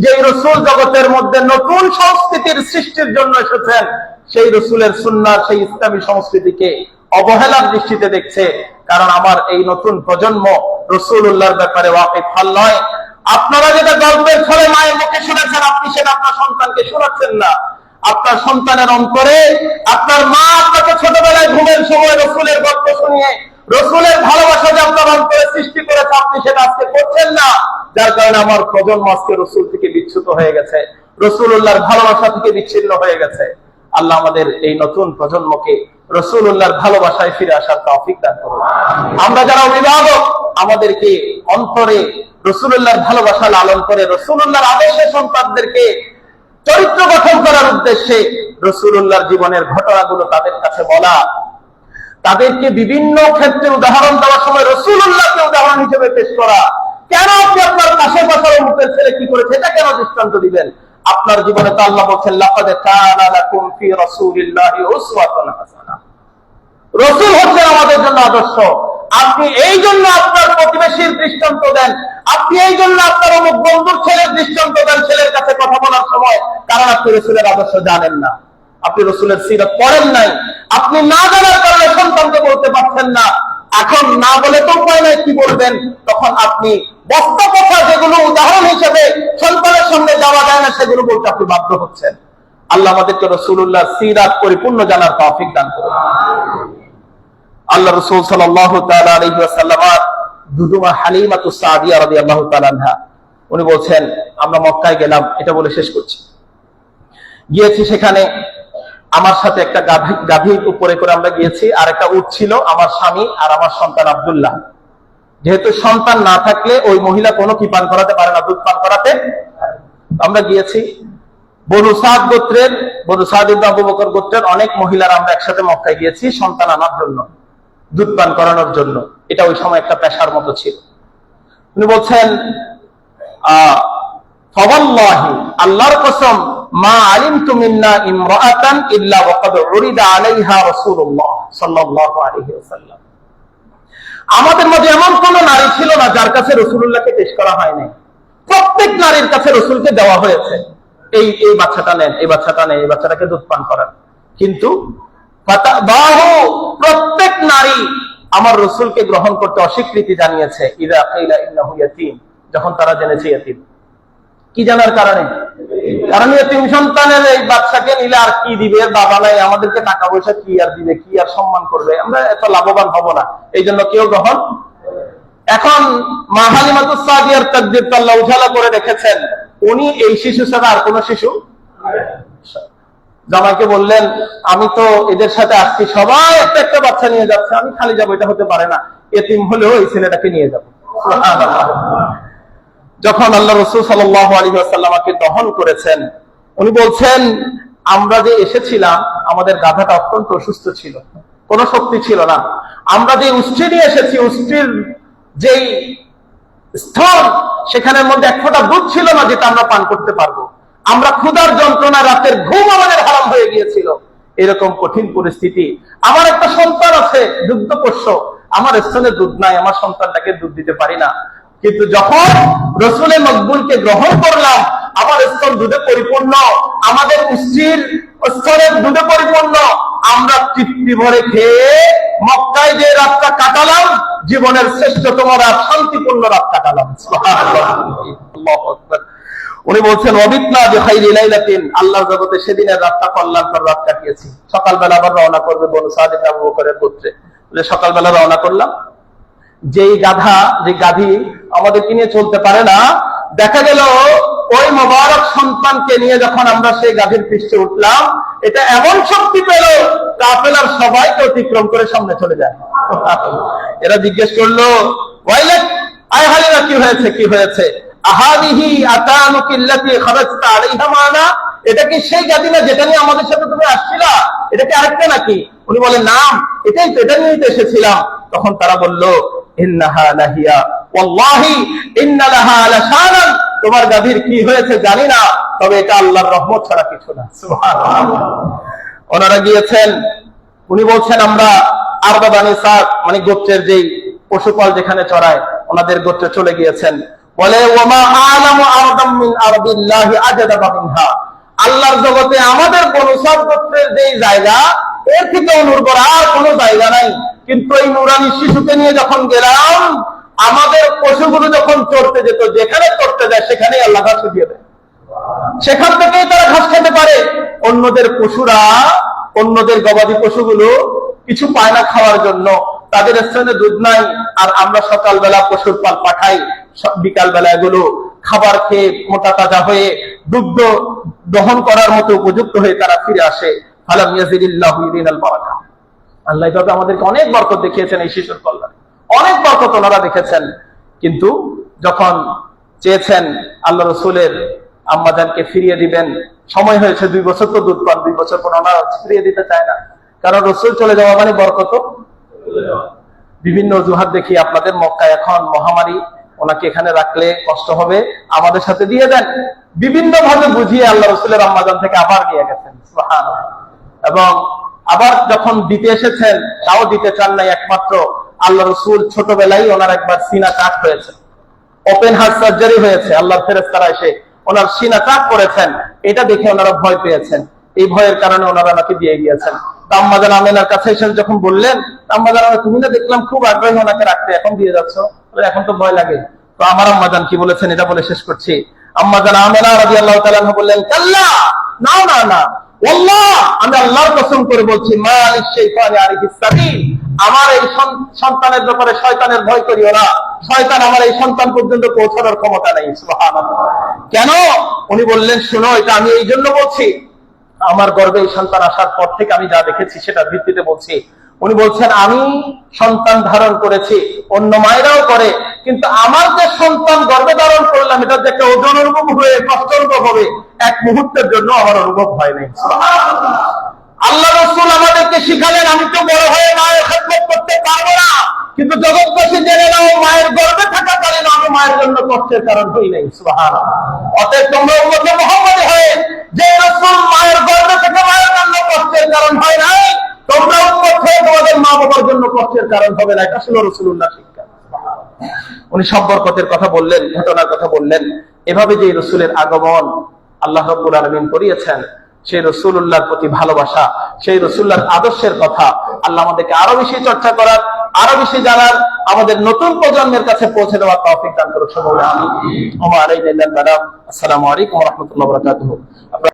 যে রাসূল জগতের মধ্যে নতুন সংস্কৃতির সৃষ্টির জন্য এসেছেন, সেই রাসূলের সুন্নাহ, সেই ইসলামী সংস্কৃতিকে অবহেলার দৃষ্টিতে দেখছে। কারণ আমার এই নতুন প্রজন্ম রাসূলুল্লাহর ব্যাপারে ওয়াকিফাল নয়। আপনারা যেটা গল্পের ছলে মায়ের মুখে শুনেছেন, আপনি সেটা আপনার সন্তানকে শোনাচ্ছেন না। আপনার সন্তানের অন্তরে আপনার মা আপনাকে ছোটবেলায় ঘুমের সময় রাসূলের গল্প শুনিয়ে রাসূলের ভালোবাসা যে আপনার অন্তরে সৃষ্টি করেছে, আপনি সেটা আজকে করছেন না। যার কারণে আমার প্রজন্ম আজকে রাসূল থেকে বিচ্যুত হয়ে গেছে, রাসূলুল্লাহর ভালোবাসা থেকে বিচ্ছিন্ন হয়ে গেছে। আল্লাহ আমাদের এই নতুন প্রজন্মকে রাসূলুল্লাহর ভালোবাসায় ফিরে আসার তৌফিক দান করুন। আমরা যারা অভিভাবক, আমাদেরকে অন্তরে রাসূলুল্লাহর ভালোবাসা লালন করে রাসূলুল্লাহর আদর্শে সন্তানদেরকে চরিত্র গঠন করার উদ্দেশ্যে রাসূলুল্লাহর জীবনের ঘটনাগুলো তাদের কাছে বলা, তাদেরকে বিভিন্ন ক্ষেত্রে উদাহরণ দেওয়ার সময় রাসূলুল্লাহকে উদাহরণ হিসেবে পেশ করা। কেন আপনি আপনার পাশে পাশের মুখের ছেলে কি করেছে এটা কেন দৃষ্টান্ত দিবেন? আপনার জীবনে তো আল্লাহ বলছেন, লাকাদ কানা লাকুম ফি রাসূলিল্লাহি উসওয়াতুন হাসানাহ। রাসূল হচ্ছেন আমাদের জন্য আদর্শ। আপনি এই জন্য আপনার প্রতিবেশীর দৃষ্টান্ত দেন, আপনি এই জন্য আপনার অমুক বন্ধুর ছেলের দৃষ্টান্ত দেন ছেলের কাছে কথা বলার সময়, কারণ আপনি রাসূলের আদর্শ জানেন না, আপনি রাসূলের সিরাত পড়েন নাই। আপনি না জানার কারণে সন্তানকে বলতে পারছেন না। এখন না বলে তো উপায় নাই, কি বলবেন? তখন আপনি বস্তা কথা যেগুলো উদাহরণ হিসেবে সন্তানের সামনে যাওয়া যায় না, সেগুলো বলতে আপনি বাধ্য হচ্ছেন। আল্লাহ আমাদেরকে রাসূলুল্লাহর সিরাত পরিপূর্ণ জানার তৌফিক দান করুন। আল্লাহ রাসূল সাল্লাল্লাহু তাআলা আলাইহি ওয়াসাল্লাম দুদুমা হালিমাতুস সাদিয়া রাদিয়াল্লাহু তাআলা আনহা, উনি বলছেন আমরা মক্কায় গেলাম, এটা বলে শেষ করছি। গিয়েছি, সেখানে আমার সাথে একটা গাভীর উপরে করে আমরা গিয়েছি, আর একটা উট ছিল, আমার স্বামী আর আমার সন্তান আব্দুল্লাহ। যেহেতু সন্তান না থাকলে ওই মহিলা কোনো কি পান করাতে পারে না, দুধ পান করাতে। আমরা গিয়েছি, বনু সাদ গোত্রের, বনু সাদ ইবনে আবু বকর গোত্রের অনেক মহিলারা আমরা একসাথে মক্কায় গিয়েছি সন্তান আনার জন্য, দুধ পান করানোর জন্য। এটা ওই সময় একটা পেশার মতো ছিল। উনি বলছেন ফাওয়াল্লাহি, আল্লাহর কসম, মা আলিমতু মিন্না ইমরাআতান ইল্লা ওয়াকাদ উরিদা আলাইহা রাসূলুল্লাহ সাল্লাল্লাহু আলাইহি ওয়াসাল্লাম, আমাদের মধ্যে এমন কোন নারী ছিল না যার কাছে রাসূলুল্লাহকে পেশ করা হয় নাই। প্রত্যেক নারীর কাছে রাসূলকে দেওয়া হয়েছে, এই বাচ্চাটা নেন, এই বাচ্চাটা নেন, এই বাচ্চাটাকে দুধ পান করান। কিন্তু প্রত্যেক নারী আমার রাসূলকে গ্রহণ করতে অস্বীকৃতি জানিয়েছে। ইযা কিলা ইন্নাহু ইয়াতীম, যখন তারা জেনেছে ইয়াতীম। কি জানার কারণে? কারণ ইয়াতীম সন্তানের এই বাচ্চাকে নিলে আর কি দিবে, বাবা নাই, আমাদেরকে টাকা পয়সা কি আর দিবে, কি আর সম্মান করবে, আমরা এত লাভবান হব না, এই জন্য কেউ গ্রহণ। এখন মা হালিমাতুস সাদিয়ার তাকদীর আল্লাহ উজালা করে রেখেছেন, উনি এই শিশু ছাড়া আর কোন শিশু। জামাইকে বললেন আমি তো এদের সাথে আসছি, সবাই একটা একটা বাচ্চা নিয়ে যাচ্ছে, আমি খালি যাবো, এটা হতে পারে না, এতিম হলেও এই ছেলেটাকে নিয়ে যাবো। যখন আল্লাহ রাসূল সাল্লাল্লাহু আলাইহি ওয়াসাল্লামকে দহন করেছেন, উনি বলছেন আমরা যে এসেছিলাম আমাদের গাধাটা অত্যন্ত অসুস্থ ছিল, কোনো শক্তি ছিল না। আমরা যে উষ্ট্রি নিয়ে এসেছি, উষ্ট্রির যেই স্থল, সেখানের মধ্যে এক ফোঁটা দুধ ছিল না যেটা আমরা পান করতে পারবো। আমরা ক্ষুধার যন্ত্রণা, রাতের ঘুম আমাদের হারাম হয়ে গিয়েছিল। এরকম কঠিন পরিস্থিতি। আমার একটা সন্তান আছে দুগ্ধপোষ্য, আমার স্তনে দুধ নাই, আমার সন্তানটাকে দুধ দিতে পারি না। কিন্তু যখন রসুলে মকবুলকে গ্রহণ করলাম, আমার স্তন দুধে পরিপূর্ণ, আমাদের উষ্ট্রির স্তনের দুধে পরিপূর্ণ, আমরা তৃপ্তি ভরে খেয়ে মক্কায় যে রাতটা কাটালাম, জীবনের শ্রেষ্ঠতম রাত, শান্তিপূর্ণ রাত কাটালাম। আল্লাহু আকবার। উনি বলছেন ওয়াবিতনা বিখাইরি লাইলাতিন, আল্লাহর জগতে সেদিনের রাতটা কল্যাণকর রাত কাটিয়েছি। সকালবেলা আবার রওনা করবে বনু সাদ ইবনে আবু বকরের গোত্রে। সকালবেলা রওনা করলাম, যেই গাধা, যে গাধী আমাদের নিয়ে চলতে পারে না, দেখা গেল ওই মোবারক সন্তানকে নিয়ে যখন আমরা সেই গাধীর পৃষ্ঠে উঠলাম, এটা এমন শক্তি পেল কাফেলার সবাইকে অতিক্রম করে সামনে চলে যায়। এরা জিজ্ঞেস করলো ওয়াইলাক, আয় হালিমা, কি হয়েছে, কি হয়েছে? আহাদিহি আতানুকিল্লাতি খারাজতা আলাইহা মানা, এটা কি সেই গাধী না যেটা নিয়ে আমাদের সাথে তুমি আসছিলা? এটা কি আরেকটা নাকি? উনি বলেন নাম, এটাই তো, এটা নিয়েই তো এসেছিলাম। তখন তারা বলল ইন্নাহা লাহিয়া ওয়াল্লাহি ইন্না লাহা লাশানান, তোমার গাধীর কি হয়েছে জানি না, তবে এটা আল্লাহর রহমত ছাড়া কিছু না। সুবহানাল্লাহ। ওনারা গিয়েছেন, উনি বলছেন আমরা আরবা বানি সাদ, মানে গোত্রের যেই পশুপাল যেখানে চড়ায়, ওনাদের গোত্রে চলে গিয়েছেন। বলে ওমা আলামু আরদাম মিন আরদিল্লাহি আজদাবা মিনহা, আল্লাহর জগতে আমাদের বনু সাদ গোত্রের যেই জায়গা, এর থেকে অনুর্বর আর কোনো জায়গা নাই। কিন্তু এই নুরানি শিশুকে নিয়ে যখন গেলাম, আমাদের পশুগুলো যখন চড়তে যেত, যেখানে চড়তে যায় সেখানেই আল্লাহ ঘাস দিয়ে দেয়, সেখান থেকেই তারা ঘাস খেতে পারে। অন্যদের পশুরা, অন্যদের গবাদি পশুগুলো কিছু পায় না খাওয়ার জন্য, তাদের স্থানে দুধ নাই, আর আমরা সকালবেলা পশুর পাল পাঠাই, বিকাল বেলা এগুলো খাবার খেয়ে মোটা তাজা হয়ে দুগ্ধ দহন করার মতো উপযুক্ত হয়ে তারা ফিরে আসে। ফালাম ইয়াজিদিল্লাহু ইদিনাল বারাকা, আল্লাহ তবে আমাদেরকে অনেক বরকত দেখিয়েছেন এই শিশুর কল্যাণে, অনেক বরকত ওনারা দেখেছেন। কিন্তু যখন চেয়েছেন আল্লাহ রসুলের আম্মাজানকে ফিরিয়ে দিবেন, সময় হয়েছে 2 বছর, তো দুধ পান 2 বছর পর ওনারা ফিরিয়ে দিতে চায় না, কারণ রসুল চলে যাওয়া মানে বরকত। বিভিন্ন অজুহাত দেখি, আপনাদের মক্কায় এখন মহামারী, ওনাকে এখানে রাখলে কষ্ট হবে, আমাদের সাথে দিয়ে দেন, বিভিন্ন ভাবে বুঝিয়ে আল্লাহ রসুলের আম্মাজান থেকে আবার নিয়ে গেছেন। সুবহানাল্লাহ। এবং আবার যখন দিতে এসেছেন, তাও দিতে চান নাই, একমাত্র আল্লাহ রসুল ছোটবেলায় ওনার একবার সিনা কাট হয়েছে, ওপেন হার্ট সার্জারি হয়েছে, আল্লাহর ফেরেশতারা এসে ওনার সিনা কাট করেছেন, এটা দেখে ওনারা ভয় পেয়েছেন, এই ভয়ের কারণে ওনারা নাকি দিয়ে গিয়েছেন। আম্মাজান আমেনার কাছে এসে যখন বললেন, আম্মাজান তুমি না দেখলাম খুব আগ্রহী ওনাকে রাখতে, এখন দিয়ে যাচ্ছ, এখন তো ভয় লাগে। তো আমার আম্মাজান কি বলেছেন এটা বলে শেষ করছি। আম্মাজান আমেনা রাদিয়াল্লাহু তাআলা আনহা বললেন, কাল্লা, না না না, আল্লাহ, আমি আল্লাহর কসম করে বলছি, মা লিশ-শাইতানি আলাইহিস সাবিল, আমার এই সন্তানের ব্যাপারে শয়তানের ভয় করিও না। শয়তান আমার এই সন্তান পর্যন্ত পৌঁছানোর ক্ষমতা নেই। সুবহানাল্লাহ। কেন? উনি বললেন, শোনো, এটা আমি এই জন্য বলছি, আমার গর্ভে এই সন্তান আসার পর থেকে আমি যা দেখেছি সেটার ভিত্তিতে বলছি। উনি বলছেন, আমি সন্তান ধারণ করেছি, অন্য মায়েরাও করে, কিন্তু আমার যে সন্তান গর্ভে ধারণ করলাম, এটা যে একটা ওজন অনুভব হয়ে কষ্ট অনুভব হবে, এক মুহূর্তের জন্য আমার অনুভব হয় নাই। আল্লাহ রাসূল আমাদেরকে শিখালেন, আমি তো বড় হয়ে মায়ের খেদমত করতে পারবো না, কিন্তু জগৎবাসী জেনে নাও, মায়ের গর্ভে থাকাকালীন আমি মায়ের জন্য কষ্টের কারণ হই নাই। সুবহানাল্লাহ। অতএব তোমরা উম্মতে মুহাম্মাদী হয়ে, যে রাসূল মায়ের গর্ভে থেকে মায়ের জন্য কষ্টের কারণ হয় নাই, তোমরা উম্মত হয়ে তোমাদের মা বাবার জন্য কষ্টের কারণ হবে না। এটা ছিল রাসূলুল্লাহ শিক্ষা। উনি সব বরকতের কথা বললেন, ঘটনার কথা বললেন। এভাবে যে রাসূলের আগমন আল্লাহ রাব্বুল আলামিন করিয়েছেন, সেই রাসূলুল্লাহর প্রতি ভালোবাসা, সেই রাসূলুল্লাহর আদর্শের কথা আল্লাহ আমাদেরকে আরো বেশি চর্চা করার, আরো বেশি জানার, আমাদের নতুন প্রজন্মের কাছে পৌঁছে দেওয়ার তৌফিক দান করুন। আমিন। আসসালামু আলাইকুম ওয়া রাহমাতুল্লাহি ওয়া বারাকাতুহু।